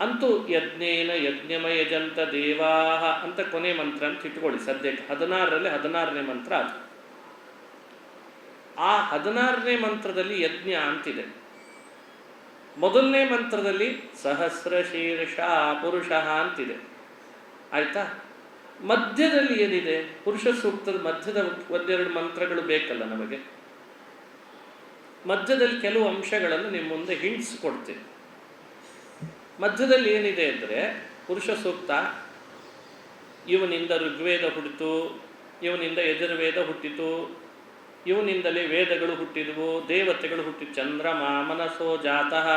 ಅಂತೂ ಯಜ್ಞೇನ ಯಜ್ಞಮಯಜಂತ ದೇವಾಹ ಅಂತ ಕೊನೆ ಮಂತ್ರ ಅಂತ ಇಟ್ಕೊಳ್ಳಿ. ಸದ್ಯಕ್ಕೆ 16ರಲ್ಲಿ 16ನೇ ಮಂತ್ರ ಅದು. ಆ 16ನೇ ಮಂತ್ರದಲ್ಲಿ ಯಜ್ಞ ಅಂತಿದೆ. ಮೊದಲನೇ ಮಂತ್ರದಲ್ಲಿ ಸಹಸ್ರ ಶೀರ್ಷ ಪುರುಷ ಅಂತಿದೆ. ಆಯ್ತಾ? ಮಧ್ಯದಲ್ಲಿ ಏನಿದೆ? ಪುರುಷ ಸೂಕ್ತದ ಮಧ್ಯದ ಒಂದೆರಡು ಮಂತ್ರಗಳು ಬೇಕಲ್ಲ ನಮಗೆ. ಮಧ್ಯದಲ್ಲಿ ಕೆಲವು ಅಂಶಗಳನ್ನು ನಿಮ್ಮ ಮುಂದೆ ಹಿಂಟ್ಸ್ ಕೊಡ್ತೀನಿ. ಮಧ್ಯದಲ್ಲಿ ಏನಿದೆ ಅಂದರೆ, ಪುರುಷ ಸೂಕ್ತ ಇವನಿಂದ ಋಗ್ವೇದ ಹುಟ್ಟಿತು, ಇವನಿಂದ ಯಜುರ್ವೇದ ಹುಟ್ಟಿತು, ಇವನಿಂದಲೇ ವೇದಗಳು ಹುಟ್ಟಿದವು, ದೇವತೆಗಳು ಹುಟ್ಟಿತು. ಚಂದ್ರಮ ಮನಸೋ ಜಾತಃ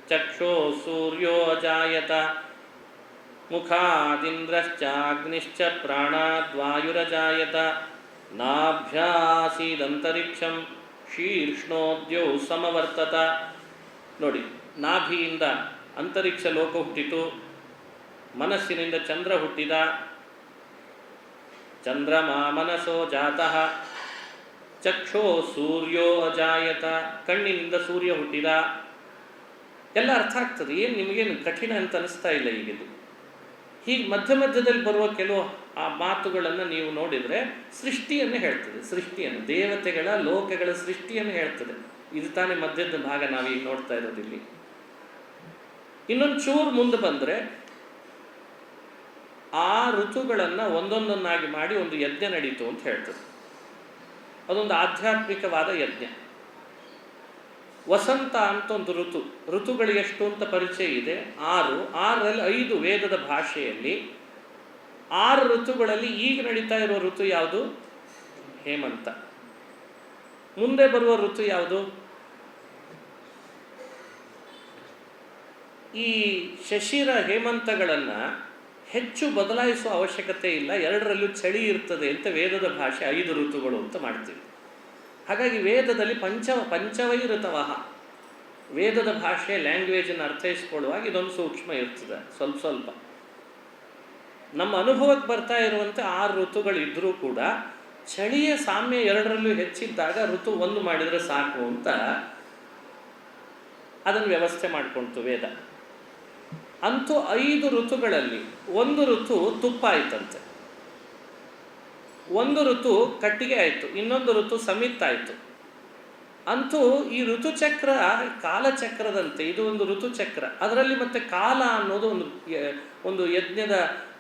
ಚಕ್ಷೋ ಸೂರ್ಯೋ ಅಜಾಯತ ಮುಖಾದಿಂದ್ರಶ್ಚಾಗ್ನಿಶ್ಚ ಪ್ರಾಣಾದ್ವಾಯುರಜಾಯತ ನಾಭ್ಯಾಸೀದಂತರಿಕ್ಷಂ ಶೀರ್ಷ್ಣೋದ್ಯೌ ಸಮವರ್ತತ. ನೋಡಿ, ನಾಭಿಯಿಂದ ಅಂತರಿಕ್ಷ ಲೋಕ ಹುಟ್ಟಿತು, ಮನಸ್ಸಿನಿಂದ ಚಂದ್ರ ಹುಟ್ಟಿದ. ಚಂದ್ರಮ ಮನಸೋ ಜಾತಃ ಚಕ್ಷೋ ಸೂರ್ಯೋ ಅಜಾಯತ, ಕಣ್ಣಿನಿಂದ ಸೂರ್ಯ ಹುಟ್ಟಿದ. ಎಲ್ಲ ಅರ್ಥ ಆಗ್ತದೆ. ಏನು ನಿಮಗೇನು ಕಠಿಣ ಅಂತ ಅನಿಸ್ತಾ ಇಲ್ಲ ಈಗಿದು. ಹೀಗೆ ಮಧ್ಯ ಮಧ್ಯದಲ್ಲಿ ಬರುವ ಕೆಲವು ಆ ಮಾತುಗಳನ್ನು ನೀವು ನೋಡಿದರೆ ಸೃಷ್ಟಿಯನ್ನು ಹೇಳ್ತದೆ. ಸೃಷ್ಟಿಯನ್ನು, ದೇವತೆಗಳ ಲೋಕಗಳ ಸೃಷ್ಟಿಯನ್ನು ಹೇಳ್ತದೆ. ಇದು ತಾನೇ ಮಧ್ಯದ ಭಾಗ ನಾವೀಗ ನೋಡ್ತಾ ಇರೋದಿಲ್ಲಿ. ಇನ್ನೊಂದು ಚೂರು ಮುಂದೆ ಬಂದರೆ ಆ ಋತುಗಳನ್ನು ಒಂದೊಂದನ್ನಾಗಿ ಮಾಡಿ ಒಂದು ಯಜ್ಞ ನಡೀತು ಅಂತ ಹೇಳ್ತದೆ. ಅದೊಂದು ಆಧ್ಯಾತ್ಮಿಕವಾದ ಯಜ್ಞ. ವಸಂತ ಅಂತ ಒಂದು ಋತು. ಋತುಗಳು ಎಷ್ಟು ಅಂತ ಪರಿಚಯ ಇದೆ? 6. 6ರಲ್ಲಿ 5 ವೇದದ ಭಾಷೆಯಲ್ಲಿ. 6 ಋತುಗಳಲ್ಲಿ ಈಗ ನಡೀತಾ ಇರುವ ಋತು ಯಾವುದು? ಹೇಮಂತ. ಮುಂದೆ ಬರುವ ಋತು ಯಾವುದು? ಈ ಶಿಶಿರ ಹೇಮಂತಗಳನ್ನು ಹೆಚ್ಚು ಬದಲಾಯಿಸುವ ಅವಶ್ಯಕತೆ ಇಲ್ಲ, 2ರಲ್ಲೂ ಚಳಿ ಇರ್ತದೆ ಅಂತ ವೇದದ ಭಾಷೆ 5 ಋತುಗಳು ಅಂತ ಮಾಡ್ತೀವಿ. ಹಾಗಾಗಿ ವೇದದಲ್ಲಿ ಪಂಚವೈ ಋತವಃ, ವೇದದ ಭಾಷೆ ಲ್ಯಾಂಗ್ವೇಜನ್ನು ಅರ್ಥೈಸ್ಕೊಳ್ಳುವಾಗ ಇದೊಂದು ಸೂಕ್ಷ್ಮ ಇರ್ತದೆ ಸ್ವಲ್ಪ. ನಮ್ಮ ಅನುಭವಕ್ಕೆ ಬರ್ತಾ ಇರುವಂತೆ 6 ಋತುಗಳು ಇದ್ದರೂ ಕೂಡ ಚಳಿಯ ಸಾಮ್ಯ 2ರಲ್ಲೂ ಹೆಚ್ಚಿದ್ದಾಗ ಋತು 1 ಮಾಡಿದರೆ ಸಾಕು ಅಂತ ಅದನ್ನು ವ್ಯವಸ್ಥೆ ಮಾಡಿಕೊಳ್ತು ವೇದ. ಅಂತೂ 5 ಋತುಗಳಲ್ಲಿ ಒಂದು ಋತು ತುಪ್ಪ ಆಯ್ತಂತೆ, ಒಂದು ಋತು ಕಟ್ಟಿಗೆ ಆಯಿತು, ಇನ್ನೊಂದು ಋತು ಸಮಿತ್ತಾಯಿತು. ಅಂತೂ ಈ ಋತುಚಕ್ರ ಕಾಲಚಕ್ರದಂತೆ ಇದು ಒಂದು ಋತುಚಕ್ರ. ಅದರಲ್ಲಿ ಮತ್ತೆ ಕಾಲ ಅನ್ನೋದು ಒಂದು ಯಜ್ಞದ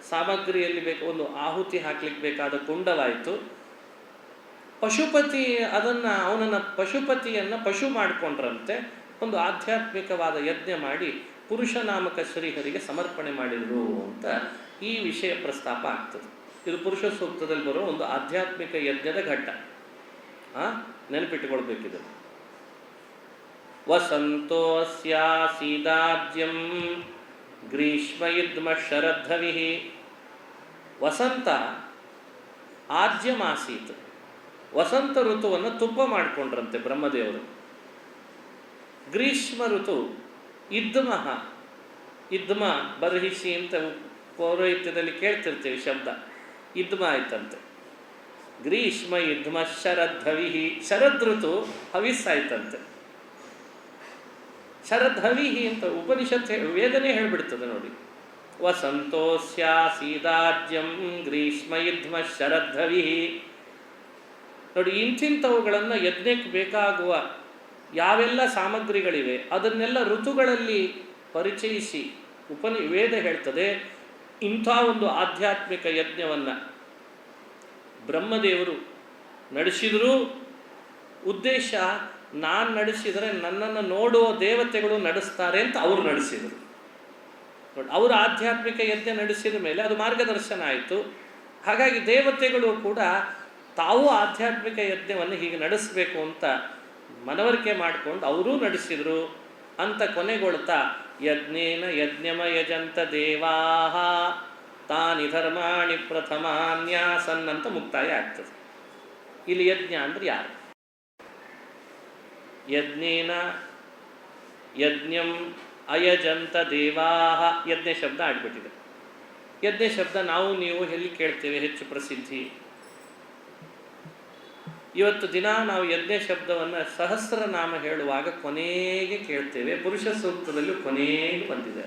ಸಾಮಗ್ರಿಯಲ್ಲಿ ಒಂದು ಆಹುತಿ ಹಾಕ್ಲಿಕ್ಕೆ ಬೇಕಾದ ಕುಂಡವಾಯಿತು. ಪಶುಪತಿ ಅವನನ್ನು ಪಶುಪತಿಯನ್ನು ಪಶು ಮಾಡಿಕೊಂಡ್ರಂತೆ ಒಂದು ಆಧ್ಯಾತ್ಮಿಕವಾದ ಯಜ್ಞ ಮಾಡಿ ಪುರುಷನಾಮಕ ಶ್ರೀಹರಿಗೆ ಸಮರ್ಪಣೆ ಮಾಡಿದರು ಅಂತ ಈ ವಿಷಯ ಪ್ರಸ್ತಾಪ ಆಗ್ತದೆ. ಇದು ಪುರುಷ ಸೂಕ್ತದಲ್ಲಿ ಬರೋ ಒಂದು ಆಧ್ಯಾತ್ಮಿಕ ಯಜ್ಞದ ಘಟ್ಟ. ನೆನಪಿಟ್ಟುಕೊಳ್ಬೇಕಿದೆ. ವಸಂತೋಸ್ಯಾಸೀದಾಜ್ಯಂ ಗ್ರೀಷ್ಮ ಯುದ್ಮ ಶರದ್ಧವಿ. ವಸಂತ ಆಜ್ಯಮಾಸೀತ್, ವಸಂತ ಋತುವನ್ನು ತುಪ್ಪ ಮಾಡಿಕೊಂಡ್ರಂತೆ ಬ್ರಹ್ಮದೇವರು. ಗ್ರೀಷ್ಮ ಋತು ಇದ್ಮ ಬರ್ಹಿಸಿ ಅಂತ ಪೌರೋಹಿತ್ಯದಲ್ಲಿ ಕೇಳ್ತಿರ್ತೀವಿ ಶಬ್ದ. ಇದ್ಮ ಆಯ್ತಂತೆ. ಗ್ರೀಷ್ಮ ಯುದ್ಮ ಶರದ್ಧವಿ, ಶರದ್ ಋತು ಹವಿಸ್ಸಾಯ್ತಂತೆ. ಶರದ್ಧವಿಹಿ ಅಂತ ಉಪನಿಷತ್ ವೇದನೆ ಹೇಳ್ಬಿಡ್ತದೆ ನೋಡಿ. ವಸಂತೋಸ್ಯಾಸೀದಾಜ್ಯಂ ಗ್ರೀಷ್ಮ ಯುದ್ಮ ಶರದ್ಧವಿಹಿ. ನೋಡಿ, ಇಂಥವುಗಳನ್ನು ಯಜ್ಞಕ್ಕೆ ಬೇಕಾಗುವ ಯಾವೆಲ್ಲ ಸಾಮಗ್ರಿಗಳಿವೆ ಅದನ್ನೆಲ್ಲ ಋತುಗಳಲ್ಲಿ ಪರಿಚಯಿಸಿ ವೇದ ಹೇಳ್ತದೆ. ಇಂಥ ಒಂದು ಆಧ್ಯಾತ್ಮಿಕ ಯಜ್ಞವನ್ನು ಬ್ರಹ್ಮದೇವರು ನಡೆಸಿದರೂ ಉದ್ದೇಶ ನಾನು ನಡೆಸಿದರೆ ನನ್ನನ್ನು ನೋಡುವ ದೇವತೆಗಳು ನಡೆಸ್ತಾರೆ ಅಂತ ಅವರು ನಡೆಸಿದರು. ನೋಡಿ, ಅವರು ಆಧ್ಯಾತ್ಮಿಕ ಯಜ್ಞ ನಡೆಸಿದ ಮೇಲೆ ಅದು ಮಾರ್ಗದರ್ಶನ ಆಯಿತು. ಹಾಗಾಗಿ ದೇವತೆಗಳು ಕೂಡ ತಾವು ಆಧ್ಯಾತ್ಮಿಕ ಯಜ್ಞವನ್ನು ಹೀಗೆ ನಡೆಸಬೇಕು ಅಂತ ಮನವರಿಕೆ ಮಾಡಿಕೊಂಡು ಅವರೂ ನಡೆಸಿದರು ಅಂತ ಕೊನೆಗೊಳ್ತಾ ಯಜ್ಞೇನ ಯಜ್ಞಮ ಯಜಂತ ದೇವಾಹ ತಾನಿ ಧರ್ಮಾಣಿ ಪ್ರಥಮಾನ್ಯಾಸನ್ ಅಂತ ಮುಕ್ತಾಯ ಆಗ್ತದೆ. ಇಲ್ಲಿ ಯಜ್ಞ ಅಂದ್ರೆ ಯಾರು? ಯಜ್ಞೇನ ಯಜ್ಞಂ ಅಯಜಂತ ದೇವಾಹ. ಯಜ್ಞ ಶಬ್ದ ಆಗ್ಬಿಟ್ಟಿದೆ. ಯಜ್ಞ ಶಬ್ದ ನಾವು ನೀವು ಎಲ್ಲಿ ಕೇಳ್ತೇವೆ? ಹೆಚ್ಚು ಪ್ರಸಿದ್ಧಿ. ಇವತ್ತು ದಿನ ನಾವು ಯಜ್ಞ ಶಬ್ದವನ್ನು ಸಹಸ್ರನಾಮ ಹೇಳುವಾಗ ಕೊನೆಗೆ ಕೇಳ್ತೇವೆ. ಪುರುಷ ಸೂಕ್ತದಲ್ಲೂ ಕೊನೆಗೆ ಬಂದಿದೆ.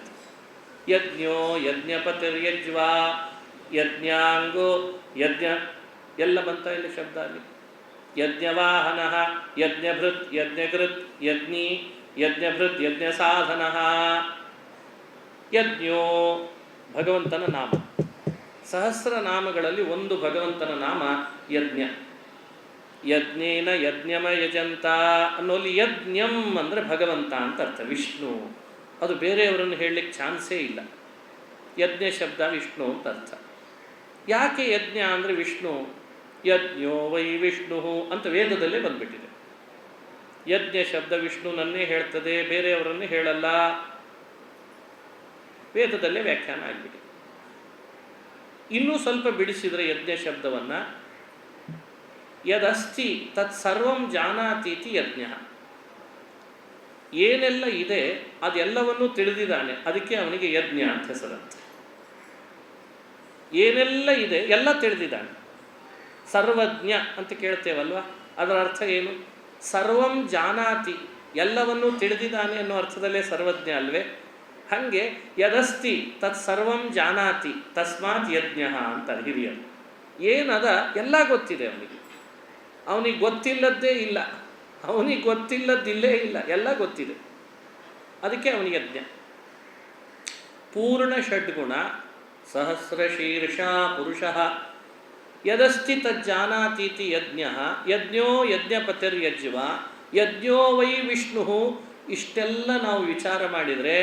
ಯಜ್ಞೋ ಯಜ್ಞಪತಿರ್ಯಜ್ವಾ ಯಜ್ಞಾಂಗೋ ಯಜ್ಞ ಎಲ್ಲ ಬಂತ ಇಲ್ಲಿ ಶಬ್ದ ಅಲ್ಲಿ. ಯಜ್ಞವಾಹನ ಯಜ್ಞಭೃತ್ ಯಜ್ಞಕೃತ್ ಯಜ್ಞಿ ಯಜ್ಞಭೃತ್ ಯಜ್ಞ ಸಾಧನ. ಯಜ್ಞೋ ಭಗವಂತನ ನಾಮ. ಸಹಸ್ರನಾಮಗಳಲ್ಲಿ ಒಂದು ಭಗವಂತನ ನಾಮ ಯಜ್ಞ. ಯಜ್ಞೇನ ಯಜ್ಞಮ ಯಜಂತ ಅನ್ನೋಲ್ಲಿ ಯಜ್ಞಂ ಅಂದರೆ ಭಗವಂತ ಅಂತ ಅರ್ಥ, ವಿಷ್ಣು. ಅದು ಬೇರೆಯವರನ್ನು ಹೇಳಲಿಕ್ಕೆ ಚಾನ್ಸೇ ಇಲ್ಲ. ಯಜ್ಞ ಶಬ್ದ ವಿಷ್ಣು ಅಂತ ಅರ್ಥ. ಯಾಕೆ ಯಜ್ಞ ಅಂದರೆ ವಿಷ್ಣು? ಯಜ್ಞೋ ವೈ ವಿಷ್ಣು ಅಂತ ವೇದದಲ್ಲೇ ಬಂದ್ಬಿಟ್ಟಿದೆ. ಯಜ್ಞ ಶಬ್ದ ವಿಷ್ಣುನನ್ನೇ ಹೇಳ್ತದೆ, ಬೇರೆಯವರನ್ನೇ ಹೇಳಲ್ಲ. ವೇದದಲ್ಲೇ ವ್ಯಾಖ್ಯಾನ ಆಗಿಬಿಟ್ಟಿದೆ. ಇನ್ನೂ ಸ್ವಲ್ಪ ಬಿಡಿಸಿದರೆ ಯಜ್ಞ ಶಬ್ದವನ್ನು ಯದಸ್ತಿ ತತ್ಸರ್ವಂ ಜಾನಾತೀತಿ ಯಜ್ಞ. ಏನೆಲ್ಲ ಇದೆ ಅದೆಲ್ಲವನ್ನೂ ತಿಳಿದಿದ್ದಾನೆ, ಅದಕ್ಕೆ ಅವನಿಗೆ ಯಜ್ಞ ಅಂತ ಹೆಸರಂತೆ. ಏನೆಲ್ಲ ಇದೆ ಎಲ್ಲ ತಿಳಿದಿದ್ದಾನೆ. ಸರ್ವಜ್ಞ ಅಂತ ಕೇಳ್ತೇವಲ್ವ, ಅದರ ಅರ್ಥ ಏನು? ಸರ್ವಂ ಜಾನಾತಿ, ಎಲ್ಲವನ್ನೂ ತಿಳಿದಿದ್ದಾನೆ ಅನ್ನೋ ಅರ್ಥದಲ್ಲೇ ಸರ್ವಜ್ಞ ಅಲ್ವೇ? ಹಾಗೆ ಯದಸ್ತಿ ತತ್ಸರ್ವಂ ಜಾನಾತಿ ತಸ್ಮಾತ್ ಯಜ್ಞ ಅಂತಾರೆ ಹಿರಿಯರು. ಏನದ ಎಲ್ಲ ಗೊತ್ತಿದೆ ಅವನಿಗೆ. ಅವನಿಗೆ ಗೊತ್ತಿಲ್ಲದ್ದೇ ಇಲ್ಲ, ಅವನಿಗೆ ಗೊತ್ತಿಲ್ಲದ್ದಿಲ್ಲೇ ಇಲ್ಲ, ಎಲ್ಲ ಗೊತ್ತಿದೆ. ಅದಕ್ಕೆ ಅವನಿಗೆ ಯಜ್ಞ. ಪೂರ್ಣ ಷಡ್ಗುಣ ಸಹಸ್ರ ಶೀರ್ಷ ಪುರುಷ ಯದಸ್ತಿ ತಜ್ಜಾನಾತೀತಿ ಯಜ್ಞ. ಯಜ್ಞೋ ಯಜ್ಞಪತಿರ್ಯಜ್ವ ಯಜ್ಞೋ ವೈ ವಿಷ್ಣು. ಇಷ್ಟೆಲ್ಲ ನಾವು ವಿಚಾರ ಮಾಡಿದರೆ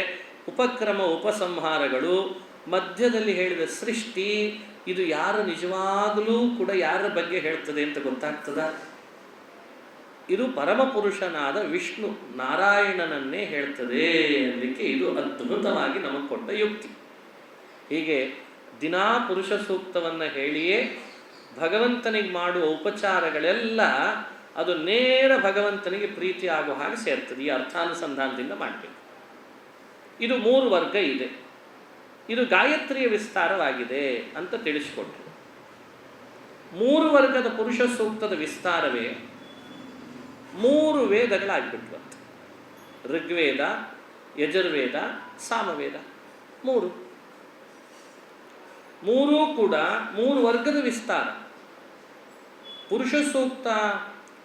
ಉಪಕ್ರಮ ಉಪಸಂಹಾರಗಳು, ಮಧ್ಯದಲ್ಲಿ ಹೇಳಿದ ಸೃಷ್ಟಿ, ಇದು ಯಾರು ನಿಜವಾಗಲೂ ಕೂಡ ಯಾರ ಬಗ್ಗೆ ಹೇಳ್ತದೆ ಅಂತ ಗೊತ್ತಾಗ್ತದ? ಇದು ಪರಮಪುರುಷನಾದ ವಿಷ್ಣು ನಾರಾಯಣನನ್ನೇ ಹೇಳ್ತದೆ ಅನ್ನಲಿಕ್ಕೆ ಇದು ಅದ್ಭುತವಾಗಿ ನಮಗೆ ಕೊಟ್ಟ ಯುಕ್ತಿ. ಹೀಗೆ ದಿನಾ ಪುರುಷ ಸೂಕ್ತವನ್ನು ಹೇಳಿಯೇ ಭಗವಂತನಿಗೆ ಮಾಡುವ ಉಪಚಾರಗಳೆಲ್ಲ ಅದು ನೇರ ಭಗವಂತನಿಗೆ ಪ್ರೀತಿ ಆಗೋ ಹಾಗೆ ಸೇರ್ತದೆ. ಈ ಅರ್ಥಾನುಸಂಧಾನದಿಂದ ಮಾಡಬೇಕು. ಇದು 3 ವರ್ಗ ಇದೆ. ಇದು ಗಾಯತ್ರಿಯ ವಿಸ್ತಾರವಾಗಿದೆ ಅಂತ ತಿಳಿಸಿಕೊಟ್ರು. 3 ವರ್ಗದ ಪುರುಷ ಸೂಕ್ತದ ವಿಸ್ತಾರವೇ 3 ವೇದಗಳಾಗ್ಬಿಟ್ವಂತೆ. ಋಗ್ವೇದ, ಯಜುರ್ವೇದ, ಸಾಮವೇದ, ಮೂರೂ ಕೂಡ 3 ವರ್ಗದ ವಿಸ್ತಾರ. ಪುರುಷ ಸೂಕ್ತ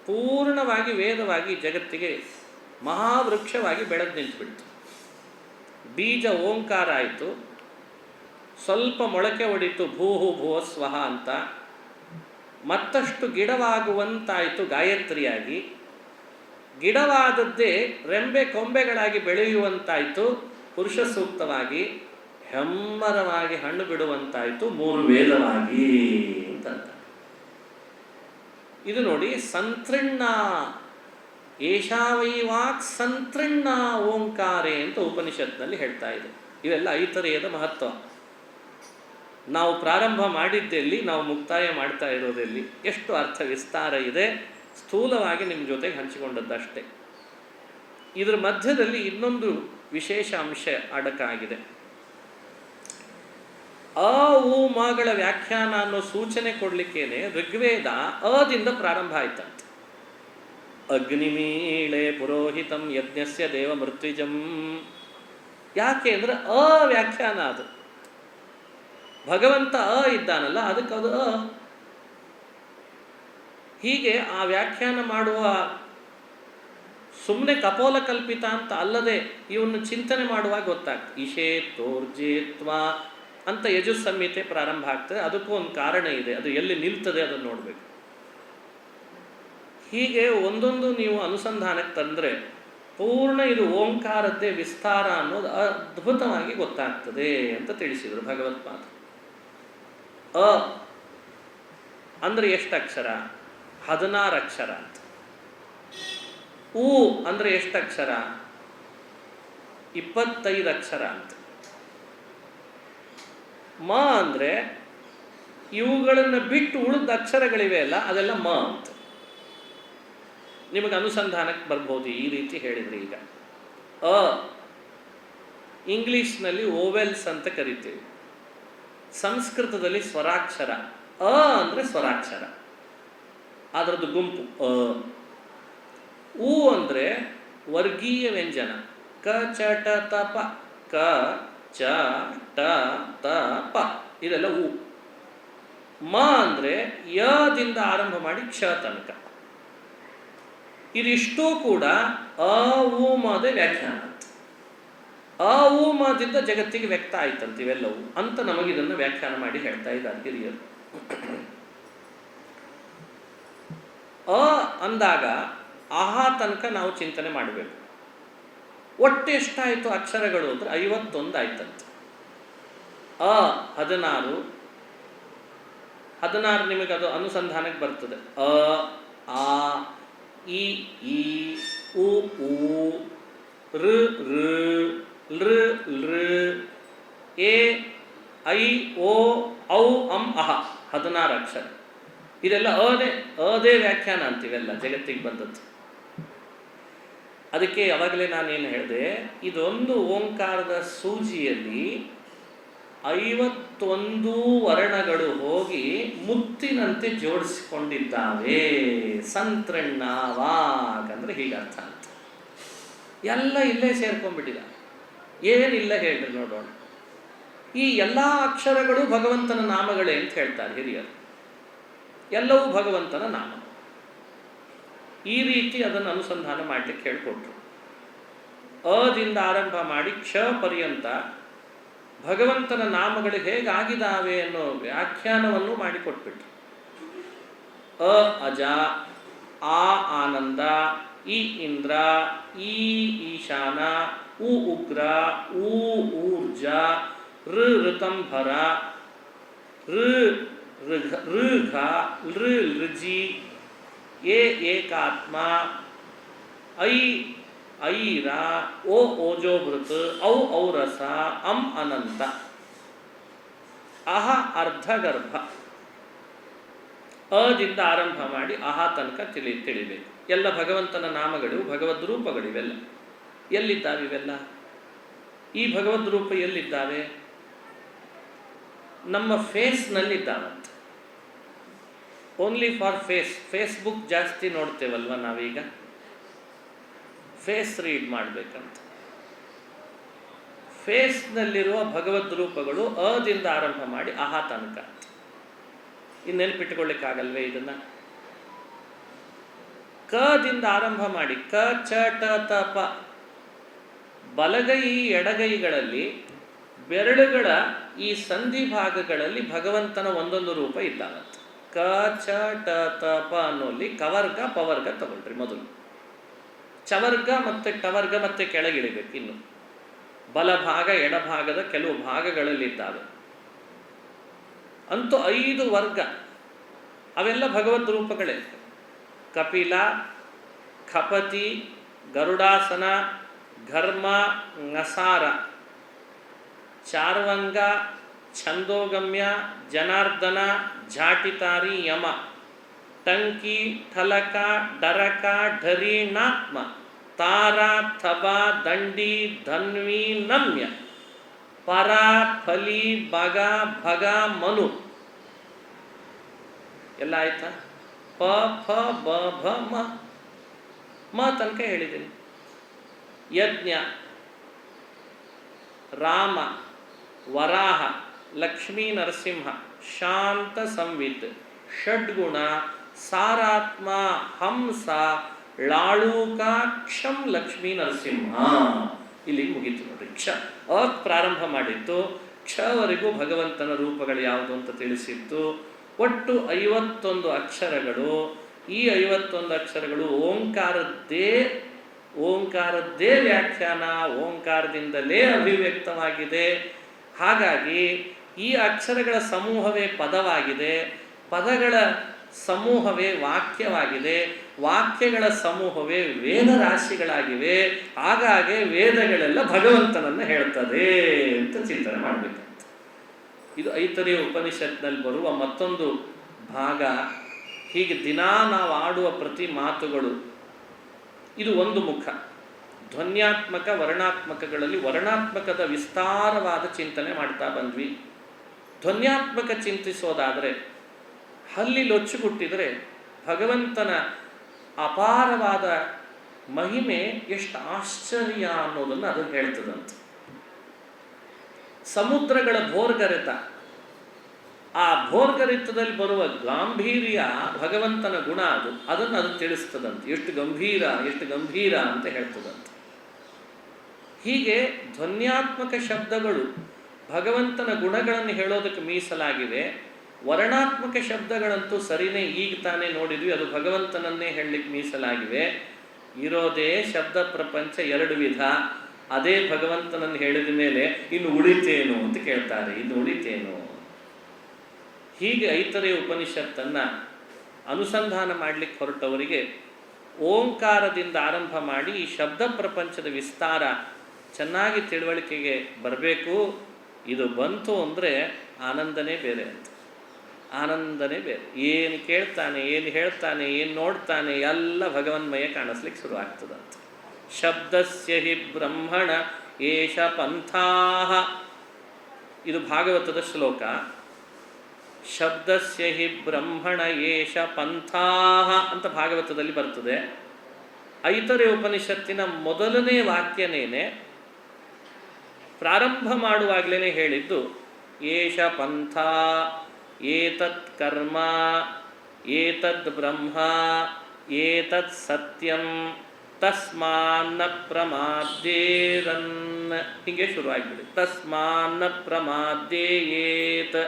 ಪೂರ್ಣವಾಗಿ ವೇದವಾಗಿ ಜಗತ್ತಿಗೆ ಮಹಾವೃಕ್ಷವಾಗಿ ಬೆಳೆದು ನಿಂತುಬಿಡ್ತು. ಬೀಜ ಓಂಕಾರ ಆಯಿತು, ಸ್ವಲ್ಪ ಮೊಳಕೆ ಹೊಡಿತು ಭೂಹು ಭುವ ಸ್ವಹ ಅಂತ, ಮತ್ತಷ್ಟು ಗಿಡವಾಗುವಂತಾಯಿತು ಗಾಯತ್ರಿಯಾಗಿ, ಗಿಡವಾದದ್ದೇ ರೆಂಬೆ ಕೊಂಬೆಗಳಾಗಿ ಬೆಳೆಯುವಂತಾಯಿತು ಪುರುಷ ಸೂಕ್ತವಾಗಿ, ಹೆಮ್ಮರವಾಗಿ ಹಣ್ಣು ಬಿಡುವಂತಾಯಿತು 3 ವೇದವಾಗಿ ಅಂತಂತ. ಇದು ನೋಡಿ, ಸಂತೃಣ್ಣ ಏಷಾವೈವಾಕ್ ಸಂತೃಣ್ಣ ಓಂಕಾರೆ ಅಂತ ಉಪನಿಷತ್ನಲ್ಲಿ ಹೇಳ್ತಾ ಇದೆ. ಇವೆಲ್ಲ ಐತರೇಯದ ಮಹತ್ವ. ನಾವು ಪ್ರಾರಂಭ ಮಾಡಿದ್ದೆಲ್ಲಿ, ನಾವು ಮುಕ್ತಾಯ ಮಾಡ್ತಾ ಇರೋದೆಲ್ಲಿ, ಎಷ್ಟು ಅರ್ಥ ವಿಸ್ತಾರ ಇದೆ, ಸ್ಥೂಲವಾಗಿ ನಿಮ್ಮ ಜೊತೆಗೆ ಹಂಚಿಕೊಂಡದ್ದಷ್ಟೇ. ಇದರ ಮಧ್ಯದಲ್ಲಿ ಇನ್ನೊಂದು ವಿಶೇಷ ಅಂಶ ಅಡಕಾಗಿದೆ. ಅ ಉ ಮಗಳ ವ್ಯಾಖ್ಯಾನ ಅನ್ನೋ ಸೂಚನೆ ಕೊಡಲಿಕ್ಕೇನೆ ಋಗ್ವೇದ ಅದಿಂದ ಪ್ರಾರಂಭ ಆಯ್ತಂತೆ. ಅಗ್ನಿಮೀಳೆ ಪುರೋಹಿತಂ ಯಜ್ಞಸ್ಯ ದೇವ ಮೃತ್ವಿಜಂ. ಯಾಕೆ ಅಂದರೆ ಅ ವ್ಯಾಖ್ಯಾನ ಅದು. ಭಗವಂತ ಅ ಇದ್ದಾನಲ್ಲ, ಅದಕ್ಕೆ ಅದು ಅ. ಹೀಗೆ ಆ ವ್ಯಾಖ್ಯಾನ ಮಾಡುವ ಸುಮ್ಮನೆ ಕಪೋಲ ಕಲ್ಪಿತ ಅಂತ ಅಲ್ಲದೆ ಇವನ್ನು ಚಿಂತನೆ ಮಾಡುವಾಗ ಗೊತ್ತಾಗ್ತದೆ. ಇಶೇ ತೋರ್ಜೇತ್ವ ಅಂತ ಯಜುಸ್ ಸಂಹಿತೆ ಪ್ರಾರಂಭ ಆಗ್ತದೆ. ಅದಕ್ಕೂ ಒಂದು ಕಾರಣ ಇದೆ, ಅದು ಎಲ್ಲಿ ನಿಲ್ತದೆ ಅದನ್ನು ನೋಡಬೇಕು. ಹೀಗೆ ಒಂದೊಂದು ನೀವು ಅನುಸಂಧಾನಕ್ಕೆ ತಂದರೆ ಪೂರ್ಣ ಇದು ಓಂಕಾರದ್ದೇ ವಿಸ್ತಾರ ಅನ್ನೋದು ಅದ್ಭುತವಾಗಿ ಗೊತ್ತಾಗ್ತದೆ ಅಂತ ತಿಳಿಸಿದರು ಭಗವತ್ಪಾದ. ಅ ಅಂದರೆ ಎಷ್ಟು ಅಕ್ಷರ? 16 ಅಕ್ಷರ ಅಂತ. ಉ ಅಂದರೆ ಎಷ್ಟು ಅಕ್ಷರ? 25 ಅಕ್ಷರ ಅಂತ. ಮ ಅಂದರೆ ಇವುಗಳನ್ನು ಬಿಟ್ಟು ಉಳಿದ ಅಕ್ಷರಗಳಿವೆ ಅಲ್ಲ, ಅದೆಲ್ಲ ಮ ಅಂತ. ನಿಮಗೆ ಅನುಸಂಧಾನಕ್ಕೆ ಬರ್ಬೋದು ಈ ರೀತಿ ಹೇಳಿದರೆ. ಈಗ ಅ ಇಂಗ್ಲೀಷ್ನಲ್ಲಿ ಓವೆಲ್ಸ್ ಅಂತ ಕರಿತೀವಿ, ಸಂಸ್ಕೃತದಲ್ಲಿ ಸ್ವರಾಕ್ಷರ. ಅ ಅಂದರೆ ಸ್ವರಾಕ್ಷರ, ಅದರದ್ದು ಗುಂಪು ಅ. ಉ ಅಂದರೆ ವರ್ಗೀಯ ವ್ಯಂಜನ. ಕ ಚ ಟ ತ ಪ. ಕ ಚ ಟ ತ ಪ ಇದೆಲ್ಲ ಉ. ಮ ಅಂದರೆ ಯದಿಂದ ಆರಂಭ ಮಾಡಿ ಕ್ಷ ತನಕ. ಇದಿಷ್ಟೂ ಕೂಡ ಅ ಉ ಮದ ವ್ಯಾಖ್ಯಾನ ಅಂತ. ಅ ಉ ಮದಿಂದ ಜಗತ್ತಿಗೆ ವ್ಯಕ್ತ ಆಯ್ತಂತ ಇವೆಲ್ಲವೂ ಅಂತ ನಮಗಿದನ್ನು ವ್ಯಾಖ್ಯಾನ ಮಾಡಿ ಹೇಳ್ತಾ ಇದ್ದಾರೆ ಹಿರಿಯರು. ಅ ಅಂದಾಗ ಆಹಾ ತನಕ ನಾವು ಚಿಂತನೆ ಮಾಡಬೇಕು. ಒಟ್ಟು ಎಷ್ಟಾಯಿತು ಅಕ್ಷರಗಳು ಅಂದರೆ 51 ಆಯ್ತಂತೆ. ಅ 16 ನಿಮಗೆ ಅದು ಅನುಸಂಧಾನಕ್ಕೆ ಬರ್ತದೆ. ಅ ಆ ಇ ಈ ಉ ಊ ಋ ಋ ಲೃ ಲೃ ಎ ಐ ಓ ಔ ಅಂ ಅಹ 16 ಅಕ್ಷರ. ಇದೆಲ್ಲ ಅದೇ ವ್ಯಾಖ್ಯಾನ ಅಂತೀವೆಲ್ಲ ಜಗತ್ತಿಗೆ ಬಂದದ್ದು. ಅದಕ್ಕೆ ಯಾವಾಗಲೇ ನಾನೇನು ಹೇಳಿದೆ, ಇದೊಂದು ಓಂಕಾರದ ಸೂಜಿಯಲ್ಲಿ 51 ವರ್ಣಗಳು ಹೋಗಿ ಮುತ್ತಿನಂತೆ ಜೋಡಿಸಿಕೊಂಡಿದ್ದಾವೆ. ಸಂತೃಣ್ಣ ವಾಗ್ ಅಂದರೆ ಹೀಗೆ ಅರ್ಥ ಅಂತ. ಎಲ್ಲ ಇಲ್ಲೇ ಸೇರ್ಕೊಂಡ್ಬಿಟ್ಟಿದ. ಏನಿಲ್ಲ ಹೇಳ್ರಿ ನೋಡೋಣ. ಈ ಎಲ್ಲ ಅಕ್ಷರಗಳು ಭಗವಂತನ ನಾಮಗಳೇ ಅಂತ ಹೇಳ್ತಾರೆ ಹಿರಿಯರು. ಎಲ್ಲವೂ ಭಗವಂತನ ನಾಮ. ಈ ರೀತಿ ಅದನ್ನು ಅನುಸಂಧಾನ ಮಾಡಲಿಕ್ಕೆ ಹೇಳಿಕೊಟ್ರು. ಅದಿಂದ ಆರಂಭ ಮಾಡಿ ಕ್ಷ ಪರ್ಯಂತ ಭಗವಂತನ ನಾಮಗಳು ಹೇಗಾಗಿದ್ದಾವೆ ಅನ್ನೋ ವ್ಯಾಖ್ಯಾನವನ್ನು ಮಾಡಿಕೊಟ್ಬಿಟ್ರು. ಅ ಅಜ, ಆ ಆನಂದ, ಇ ಇಂದ್ರ, ಈ ಈಶಾನ, ಉ ಉಗ್ರ, ಊ ಊರ್ಜ, ಋ ಋತಂಭರ, ಋಘ, ಲೃ ಲೃಜಿ, ಎ ಏಕಾತ್ಮ, ಐ ಐರ, ಓ ಓಜೋಭೃತ್, ಔ ಔರಸ, ಅಂ ಅನಂತ, ಅಹ ಅರ್ಧಗರ್ಭ. ಅದಿಂದ ಆರಂಭ ಮಾಡಿ ಅಹ ತನಕ ತಿಳಿಬೇಕು. ಎಲ್ಲ ಭಗವಂತನ ನಾಮಗಳು, ಭಗವದ್ ರೂಪಗಳು. ಇವೆಲ್ಲ ಎಲ್ಲಿದ್ದಾವೆ? ಇವೆಲ್ಲ ಈ ಭಗವದ್ ರೂಪ ಎಲ್ಲಿದ್ದಾವೆ? ನಮ್ಮ ಫೇಸ್ನಲ್ಲಿದ್ದಾವಂತೆ. ಓನ್ಲಿ ಫಾರ್ ಫೇಸ್ಬುಕ್ ಜಾಸ್ತಿ ನೋಡ್ತೇವಲ್ವ ನಾವೀಗ. ಫೇಸ್ ರೀಡ್ ಮಾಡಬೇಕಂತ. ಫೇಸ್ನಲ್ಲಿರುವ ಭಗವದ್ ರೂಪಗಳು ಅದಿಂದ ಆರಂಭ ಮಾಡಿ ಅಹ ತನಕ. ಇನ್ನು ನೆನಪಿಟ್ಟುಕೊಳ್ಳಿಕ್ಕಾಗಲ್ವೇ ಇದನ್ನು? ಕದಿಂದ ಆರಂಭ ಮಾಡಿ ಕ ಚ ಟ ತ ಪ, ಬಲಗೈ ಎಡಗೈಗಳಲ್ಲಿ ಬೆರಳುಗಳ ಈ ಸಂಧಿ ಭಾಗಗಳಲ್ಲಿ ಭಗವಂತನ ಒಂದೊಂದು ರೂಪ ಇದ್ದಾನಂತೆ. ಕ ಚ ಟ ತ ಪ ಅನ್ನೋಲ್ಲಿ ಕವರ್ಗ ಪವರ್ಗ ತಗೊಳ್ರಿ. ಮೊದಲು ಚವರ್ಗ ಮತ್ತು ಟವರ್ಗ ಮತ್ತೆ ಕೆಳಗಿಳಿಬೇಕು. ಇನ್ನು ಬಲಭಾಗ ಎಡಭಾಗದ ಕೆಲವು ಭಾಗಗಳಲ್ಲಿದ್ದಾವೆ. ಅಂತೂ 5 ವರ್ಗ, ಅವೆಲ್ಲ ಭಗವದ್ ರೂಪಗಳೇ. ಕಪಿಲ, ಖಪತಿ, ಗರುಡಾಸನ, ಘರ್ಮ, ನಸಾರ, ಚಾರ್ವಂಗ, ಛಂದೋಗಮ್ಯ, ಜನಾರ್ದನ, ಝಾಟಿತಾರಿ, ಯಮ, ಟಂಕಿ, ಠಲಕ, ಡರಕ, ಢರೀಣಾತ್ಮ, ತಾರ, ಥಬ, ದಂಡಿ, ಧನ್ವಿ, ನಮ್ಯ, ಪರ, ಫಲಿ, ಬಗ, ಭಗ, ಮನು ಎಲ್ಲ ಆಯ್ತಾ? ಪ ಫ ಬ ಭ ಮ ತನಕ ಹೇಳಿದ್ದೀನಿ. ಯಜ್ಞ, ರಾಮ, ವರಾಹ, ಲಕ್ಷ್ಮೀ ನರಸಿಂಹ, ಶಾಂತ ಸಂವಿತ್, ಷಡ್ಗುಣ, ಸಾರಾತ್ಮ, ಹಂಸ, ಲಾಳೂಕ, ಕ್ಷಂ ಲಕ್ಷ್ಮೀ ನರಸಿಂಹ. ಇಲ್ಲಿಗೆ ಮುಗೀತು ನೋಡ್ರಿ. ಕ್ಷ ಪ್ರಾರಂಭ ಮಾಡಿತ್ತು, ಕ್ಷವರೆಗೂ ಭಗವಂತನ ರೂಪಗಳು ಯಾವುದು ಅಂತ ತಿಳಿಸಿತ್ತು. ಒಟ್ಟು 51 ಅಕ್ಷರಗಳು. ಈ 51 ಅಕ್ಷರಗಳು ಓಂಕಾರದ್ದೇ ವ್ಯಾಖ್ಯಾನ, ಓಂಕಾರದಿಂದಲೇ ಅಭಿವ್ಯಕ್ತವಾಗಿದೆ. ಹಾಗಾಗಿ ಈ ಅಕ್ಷರಗಳ ಸಮೂಹವೇ ಪದವಾಗಿದೆ, ಪದಗಳ ಸಮೂಹವೇ ವಾಕ್ಯವಾಗಿದೆ, ವಾಕ್ಯಗಳ ಸಮೂಹವೇ ವೇದ ರಾಶಿಗಳಾಗಿವೆ. ಹಾಗಾಗಿ ವೇದಗಳೆಲ್ಲ ಭಗವಂತನನ್ನು ಹೇಳ್ತದೆ ಅಂತ ಚಿಂತನೆ ಮಾಡಬೇಕಂತ. ಇದು ಐತರೇಯ ಉಪನಿಷತ್ನಲ್ಲಿ ಬರುವ ಮತ್ತೊಂದು ಭಾಗ. ಹೀಗೆ ದಿನಾ ನಾವು ಆಡುವ ಪ್ರತಿ ಮಾತುಗಳು ಇದು ಒಂದು ಮುಖ. ಧ್ವನ್ಯಾತ್ಮಕ ವರ್ಣಾತ್ಮಕಗಳಲ್ಲಿ ವರ್ಣಾತ್ಮಕದ ವಿಸ್ತಾರವಾದ ಚಿಂತನೆ ಮಾಡ್ತಾ ಬಂದ್ವಿ. ಧ್ವನ್ಯಾತ್ಮಕ ಚಿಂತಿಸೋದಾದರೆ ಹಲ್ಲಿ ಲೊಚ್ಚುಗುಟ್ಟಿದರೆ ಭಗವಂತನ ಅಪಾರವಾದ ಮಹಿಮೆ ಎಷ್ಟು ಆಶ್ಚರ್ಯ ಅನ್ನೋದನ್ನು ಅದು ಹೇಳ್ತದಂತೆ. ಸಮುದ್ರಗಳ ಭೋರ್ಗರೆತ, ಆ ಭೋರ್ಗರೆತದಲ್ಲಿ ಬರುವ ಗಾಂಭೀರ್ಯ ಭಗವಂತನ ಗುಣ, ಅದನ್ನು ಅದು ತಿಳಿಸ್ತದಂತೆ. ಎಷ್ಟು ಗಂಭೀರ ಅಂತ ಹೇಳ್ತದಂತೆ. ಹೀಗೆ ಧ್ವನ್ಯಾತ್ಮಕ ಶಬ್ದಗಳು ಭಗವಂತನ ಗುಣಗಳನ್ನು ಹೇಳೋದಕ್ಕೆ ಮೀಸಲಾಗಿವೆ. ವರ್ಣಾತ್ಮಕ ಶಬ್ದಗಳಂತೂ ಸರಿನೇ, ಈಗ ತಾನೇ ನೋಡಿದ್ವಿ, ಅದು ಭಗವಂತನನ್ನೇ ಹೇಳಲಿಕ್ಕೆ ಮೀಸಲಾಗಿವೆ. ಇರೋದೇ ಶಬ್ದ ಪ್ರಪಂಚ 2 ವಿಧ. ಅದೇ ಭಗವಂತನನ್ನು ಹೇಳಿದ ಮೇಲೆ ಇನ್ನು ಉಳಿತೇನು ಅಂತ ಕೇಳ್ತಾರೆ. ಇನ್ನು ಉಳಿತೇನು? ಹೀಗೆ ಐತರೇಯ ಉಪನಿಷತ್ತನ್ನು ಅನುಸಂಧಾನ ಮಾಡಲಿಕ್ಕೆ ಹೊರಟವರಿಗೆ ಓಂಕಾರದಿಂದ ಆರಂಭ ಮಾಡಿ ಈ ಶಬ್ದ ಪ್ರಪಂಚದ ವಿಸ್ತಾರ ಚೆನ್ನಾಗಿ ತಿಳುವಳಿಕೆಗೆ ಬರಬೇಕು. ಇದು ಬಂತು ಅಂದರೆ ಆನಂದನೇ ಬೇರೆ ಅಂತ. ಆನಂದನೇ ಬೇರೆ. ಏನು ಕೇಳ್ತಾನೆ, ಏನು ಹೇಳ್ತಾನೆ, ಏನು ನೋಡ್ತಾನೆ, ಎಲ್ಲ ಭಗವನ್ಮಯ ಕಾಣಿಸ್ಲಿಕ್ಕೆ ಶುರು ಆಗ್ತದಂತ. ಶಬ್ದಸ್ಯ ಹಿ ಬ್ರಹ್ಮಣ ಏಷ ಪಂಥಾಹ, ಇದು ಭಾಗವತದ ಶ್ಲೋಕ. ಶಬ್ದಸ್ಯ ಹಿ ಬ್ರಹ್ಮಣ ಏಷ ಪಂಥಾಹ ಅಂತ ಭಾಗವತದಲ್ಲಿ ಬರ್ತದೆ. ಐತರೇಯ ಉಪನಿಷತ್ತಿನ ಮೊದಲನೇ ವಾಕ್ಯನೇನೆ ಪ್ರಾರಂಭ ಮಾಡುವಾಗಲೇ ಹೇಳಿದ್ದು ಏಷ ಪಂಥ, ಏತತ್ ಕರ್ಮ, ಏತದ್ ಬ್ರಹ್ಮ, ಏತತ್ ಸತ್ಯಂ, ತಸ್ಮಾನ್ನ ಪ್ರಮಾದ್ಯೇರನ್. ಹೀಗೆ ಶುರುವಾಗಿಬಿಡಿ. ತಸ್ಮಾನ್ನ ಪ್ರಮಾದ್ಯೇಯೇತ್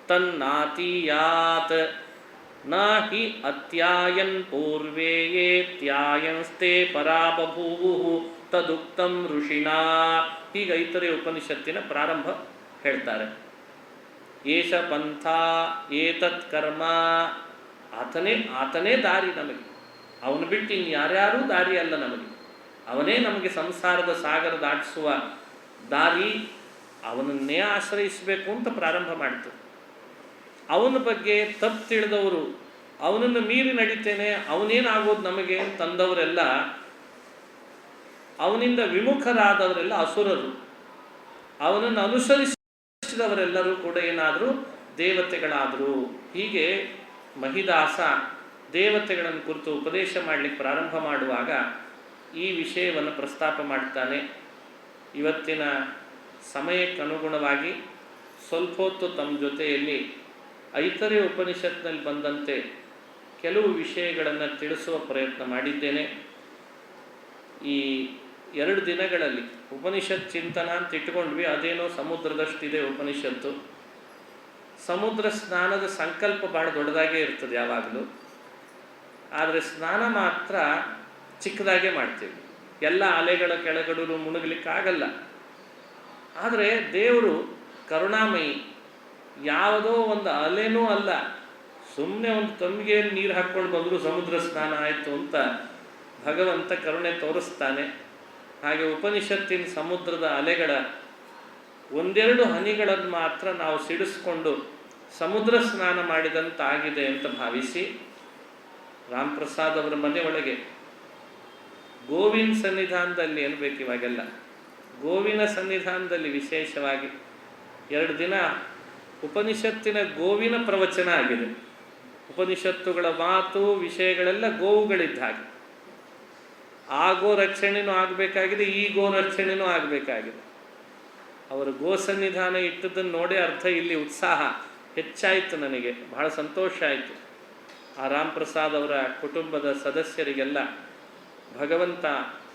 ತನ್ನಾತೀಯಾತ್ ನ ಹಿ ಅತ್ಯಾಯನ್ ಪೂರ್ವೇ ಯೇತ್ಯಾಯನ್ಸ್ತೆ ಪರಾ ಬಭೂವು ತದುಕ್ತಂ ಋಷಿಣಾ. ಹೀಗೆ ಐತರೇಯ ಉಪನಿಷತ್ತಿನ ಪ್ರಾರಂಭ ಹೇಳ್ತಾರೆ. ಏಷ ಪಂಥ, ಏತತ್ ಕರ್ಮ, ಆತನೇ ದಾರಿ ನಮಗೆ. ಅವನು ಬಿಟ್ಟು ಇನ್ನು ಯಾರ್ಯಾರೂ ದಾರಿ ಅಲ್ಲ ನಮಗೆ. ಅವನೇ ನಮಗೆ ಸಂಸಾರದ ಸಾಗರ ದಾಟಿಸುವ ದಾರಿ. ಅವನನ್ನೇ ಆಶ್ರಯಿಸಬೇಕು ಅಂತ ಪ್ರಾರಂಭ ಮಾಡ್ತು. ಅವನ ಬಗ್ಗೆ ತಪ್ಪು ತಿಳಿದವರು, ಅವನನ್ನು ಮೀರಿ ನಡಿತೇನೆ, ಅವನೇನಾಗೋದು ನಮಗೆ ತಂದವರೆಲ್ಲ, ಅವನಿಂದ ವಿಮುಖರಾದವರೆಲ್ಲ ಅಸುರರು. ಅವನನ್ನು ಅನುಸರಿಸಿದವರೆಲ್ಲರೂ ಕೂಡ ಏನಾದರೂ ದೇವತೆಗಳಾದರು. ಹೀಗೆ ಮಹಿದಾಸ ದೇವತೆಗಳನ್ನು ಕುರಿತು ಉಪದೇಶ ಮಾಡಲಿಕ್ಕೆ ಪ್ರಾರಂಭ ಮಾಡುವಾಗ ಈ ವಿಷಯವನ್ನು ಪ್ರಸ್ತಾಪ ಮಾಡ್ತಾನೆ. ಇವತ್ತಿನ ಸಮಯಕ್ಕನುಗುಣವಾಗಿ ಸ್ವಲ್ಪ ಹೊತ್ತು ತಮ್ಮ ಜೊತೆಯಲ್ಲಿ ಐತರೇಯ ಉಪನಿಷತ್ನಲ್ಲಿ ಬಂದಂತೆ ಕೆಲವು ವಿಷಯಗಳನ್ನು ತಿಳಿಸುವ ಪ್ರಯತ್ನ ಮಾಡಿದ್ದೇನೆ. ಈ 2 ದಿನಗಳಲ್ಲಿ ಉಪನಿಷತ್ ಚಿಂತನ ಅಂತ ಇಟ್ಕೊಂಡ್ವಿ. ಅದೇನೋ ಸಮುದ್ರದಷ್ಟಿದೆ ಉಪನಿಷತ್ತು. ಸಮುದ್ರ ಸ್ನಾನದ ಸಂಕಲ್ಪ ಭಾಳ ದೊಡ್ಡದಾಗೇ ಇರ್ತದೆ ಯಾವಾಗಲೂ. ಆದರೆ ಸ್ನಾನ ಮಾತ್ರ ಚಿಕ್ಕದಾಗೇ ಮಾಡ್ತೀವಿ. ಎಲ್ಲ ಅಲೆಗಳ ಕೆಳಗಡೂ ಮುಳುಗಲಿಕ್ಕಾಗಲ್ಲ. ಆದರೆ ದೇವರು ಕರುಣಾಮಯಿ. ಯಾವುದೋ ಒಂದು ಅಲೆನೂ ಅಲ್ಲ, ಸುಮ್ಮನೆ ಒಂದು ತಂಬಿಗೆ ನೀರು ಹಾಕ್ಕೊಂಡು ಬಂದರೂ ಸಮುದ್ರ ಸ್ನಾನ ಆಯಿತು ಅಂತ ಭಗವಂತ ಕರುಣೆ ತೋರಿಸ್ತಾನೆ. ಹಾಗೆ ಉಪನಿಷತ್ತಿನ ಸಮುದ್ರದ ಅಲೆಗಳ 1-2 ಹನಿಗಳನ್ನು ಮಾತ್ರ ನಾವು ಸಿಡಿಸ್ಕೊಂಡು ಸಮುದ್ರ ಸ್ನಾನ ಮಾಡಿದಂತಾಗಿದೆ ಅಂತ ಭಾವಿಸಿ, ರಾಮ್ ಪ್ರಸಾದ್ ಅವರ ಮನೆ ಒಳಗೆ ಗೋವಿನ ಸನ್ನಿಧಾನದಲ್ಲಿ ಅನ್ಬೇಕು ಇವಾಗೆಲ್ಲ, ಗೋವಿನ ಸನ್ನಿಧಾನದಲ್ಲಿ ವಿಶೇಷವಾಗಿ 2 ದಿನ ಉಪನಿಷತ್ತಿನ ಗೋವಿನ ಪ್ರವಚನ ಆಗಿದೆ. ಉಪನಿಷತ್ತುಗಳ ಮಾತು ವಿಷಯಗಳೆಲ್ಲ ಗೋವುಗಳಿದ್ದ ಹಾಗೆ. ಆ ಗೋ ರಕ್ಷಣೆನೂ ಆಗಬೇಕಾಗಿದೆ, ಈ ಗೋ ರಕ್ಷಣೆನೂ ಆಗಬೇಕಾಗಿದೆ. ಅವರು ಗೋ ಸನ್ನಿಧಾನ ಇಟ್ಟದ್ದನ್ನು ನೋಡೇ ಅರ್ಥ ಇಲ್ಲಿ ಉತ್ಸಾಹ ಹೆಚ್ಚಾಯಿತು. ನನಗೆ ಬಹಳ ಸಂತೋಷ ಆಯಿತು. ಆ ರಾಮ್ ಪ್ರಸಾದ್ ಅವರ ಕುಟುಂಬದ ಸದಸ್ಯರಿಗೆಲ್ಲ ಭಗವಂತ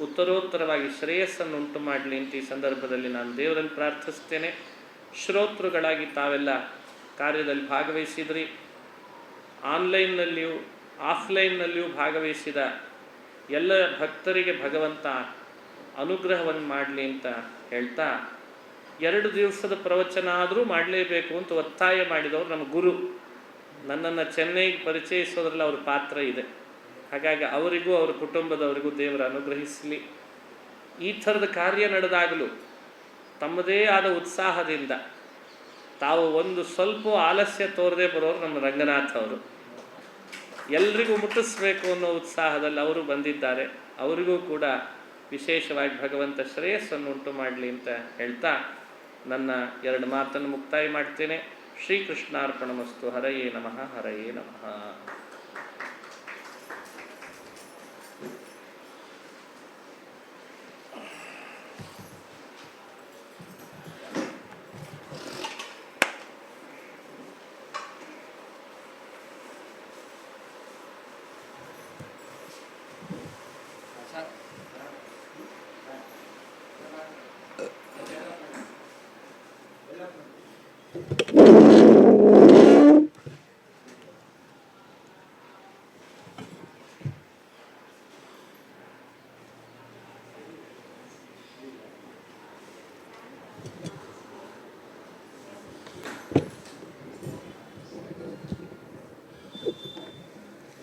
ಉತ್ತರೋತ್ತರವಾಗಿ ಶ್ರೇಯಸ್ಸನ್ನು ಉಂಟು ಮಾಡಲಿ ಅಂತ ಈ ಸಂದರ್ಭದಲ್ಲಿ ನಾನು ದೇವರಲ್ಲಿ ಪ್ರಾರ್ಥಿಸ್ತೇನೆ. ಶ್ರೋತೃಗಳಾಗಿ ತಾವೆಲ್ಲ ಕಾರ್ಯದಲ್ಲಿ ಭಾಗವಹಿಸಿದ್ರಿ. ಆನ್ಲೈನ್ನಲ್ಲಿಯೂ ಆಫ್ಲೈನ್ನಲ್ಲಿಯೂ ಭಾಗವಹಿಸಿದ ಎಲ್ಲ ಭಕ್ತರಿಗೆ ಭಗವಂತ ಅನುಗ್ರಹವನ್ನು ಮಾಡಲಿ ಅಂತ ಹೇಳ್ತಾ, 2 ದಿವಸದ ಪ್ರವಚನ ಆದರೂ ಮಾಡಲೇಬೇಕು ಅಂತ ಒತ್ತಾಯ ಮಾಡಿದವರು ನಮ್ಮ ಗುರು. ನನ್ನನ್ನು ಚೆನ್ನೈಗೆ ಪರಿಚಯಿಸೋದ್ರಲ್ಲಿ ಅವ್ರ ಪಾತ್ರ ಇದೆ. ಹಾಗಾಗಿ ಅವರಿಗೂ ಅವರ ಕುಟುಂಬದವರಿಗೂ ದೇವರ ಅನುಗ್ರಹಿಸಲಿ. ಈ ಥರದ ಕಾರ್ಯ ನಡೆದಾಗಲೂ ತಮ್ಮದೇ ಆದ ಉತ್ಸಾಹದಿಂದ ತಾವು ಒಂದು ಸ್ವಲ್ಪ ಆಲಸ್ಯ ತೋರದೆ ಬರೋರು ನಮ್ಮ ರಂಗನಾಥ್ ಅವರು. ಎಲ್ರಿಗೂ ಮುಟ್ಟಿಸ್ಬೇಕು ಅನ್ನೋ ಉತ್ಸಾಹದಲ್ಲಿ ಅವರು ಬಂದಿದ್ದಾರೆ. ಅವರಿಗೂ ಕೂಡ ವಿಶೇಷವಾಗಿ ಭಗವಂತ ಶ್ರೇಯಸ್ಸನ್ನು ಉಂಟು ಮಾಡಲಿ ಅಂತ ಹೇಳ್ತಾ ನನ್ನ 2 ಮಾತನ್ನು ಮುಕ್ತಾಯ ಮಾಡ್ತೇನೆ. ಶ್ರೀಕೃಷ್ಣಾರ್ಪಣಮಸ್ತು. ಹರಯೇ ನಮಃ. ಹರಯೇ ನಮಃ.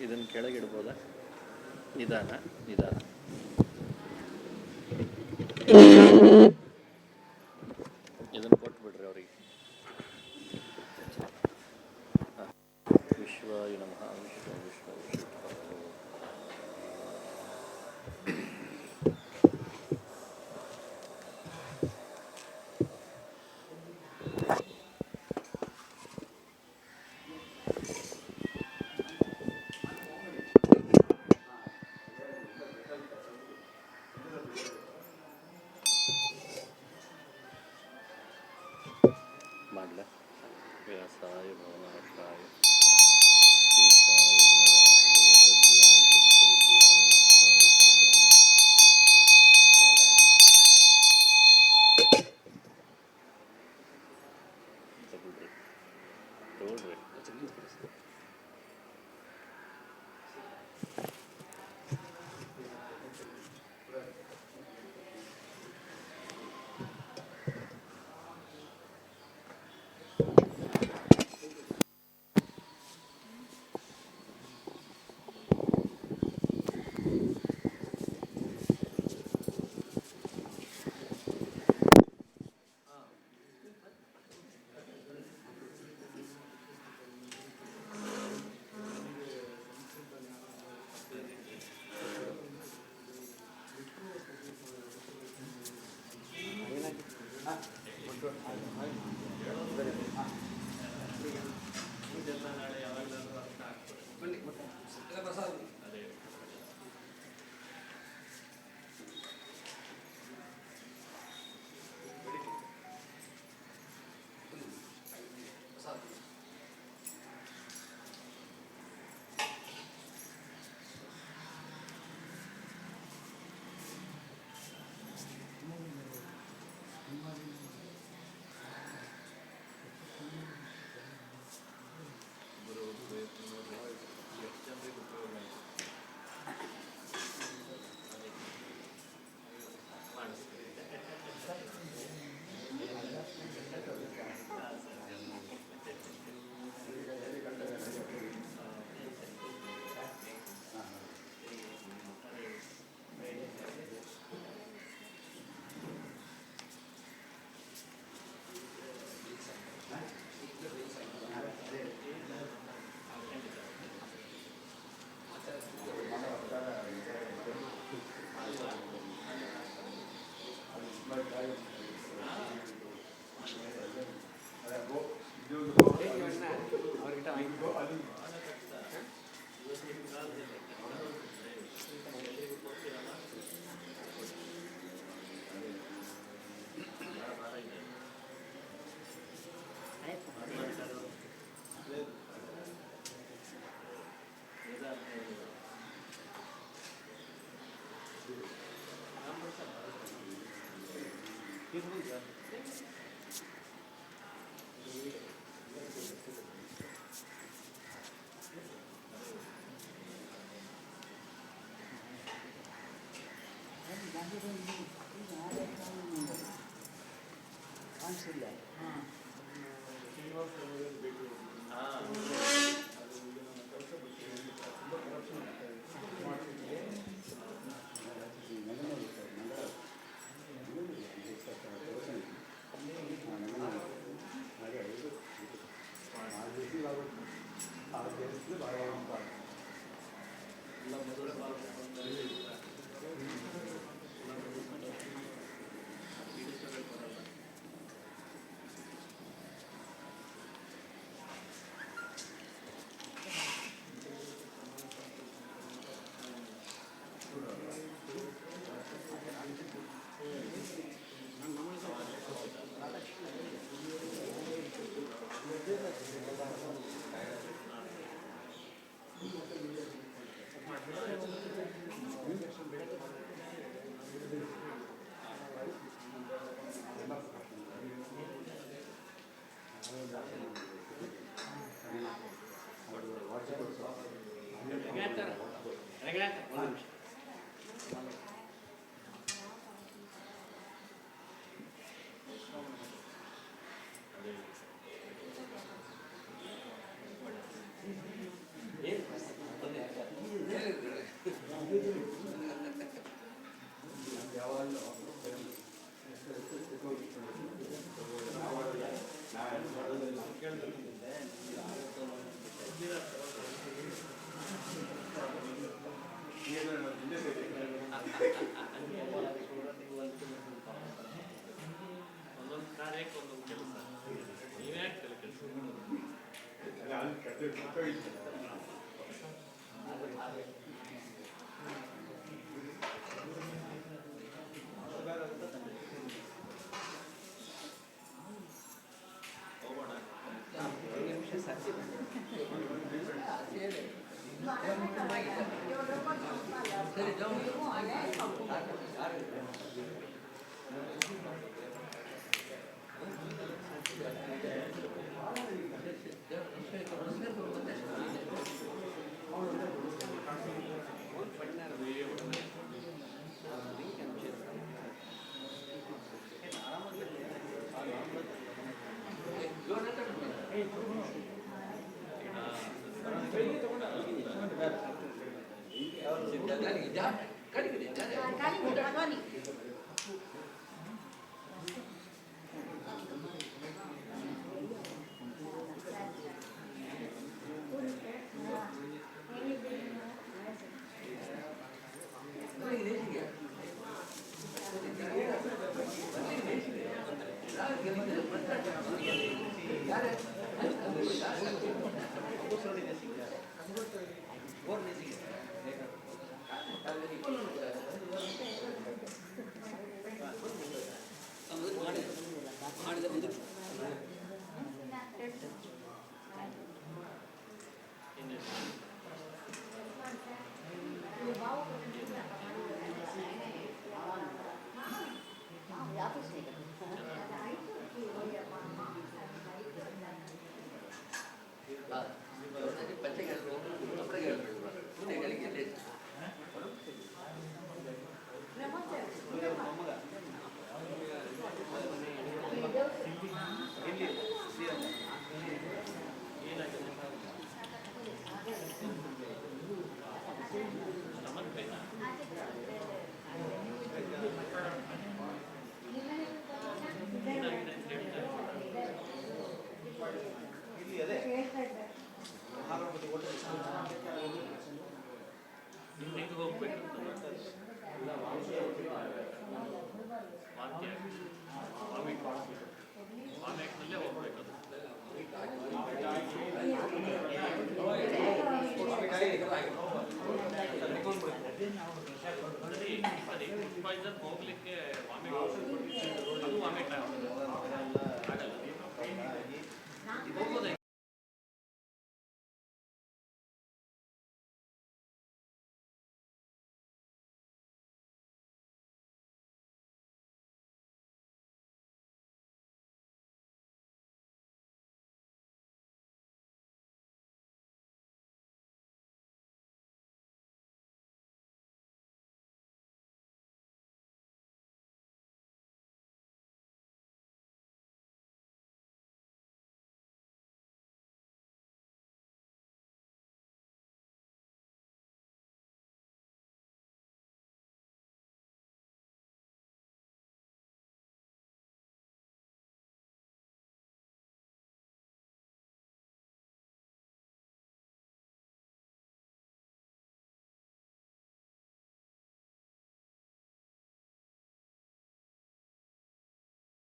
ಇದನ್ನು ಕೆಳಗಿಡ್ಬೋದಾ? ನಿಧಾನ ನಿಧಾನ. ಇದನ್ನು ಕೊಟ್ಬಿಡ್ರಿ ಅವರಿಗೆ. ವಿಶ್ವಾಯ ನಮಃ. ವಿಶ್ವ ವಿಶ್ವ ವಿಶ್ವ. ಮಾಡಲ ವ್ಯಾಸಾಯ ಭವನಾಶಾಯ ಶ್ರೀಶಾಯ ಗುಣರಾಶಯ ಹೃದಯಾಯ ಶುದ್ಧ ವಿದ್ಯಾಯ ಮಧ್ವಾಯ ತಗೊಳ್ರಿ ತಗೊಳ್ರಿ. ಪಾಯ್ಸನ್ ಹೋಗ್ಲಿಕ್ಕೆ ವಾಮಿಟ್ ಅದು ವಾಮಿಟ್ ಆಗಲ್ಲ ಹೋಗೋದು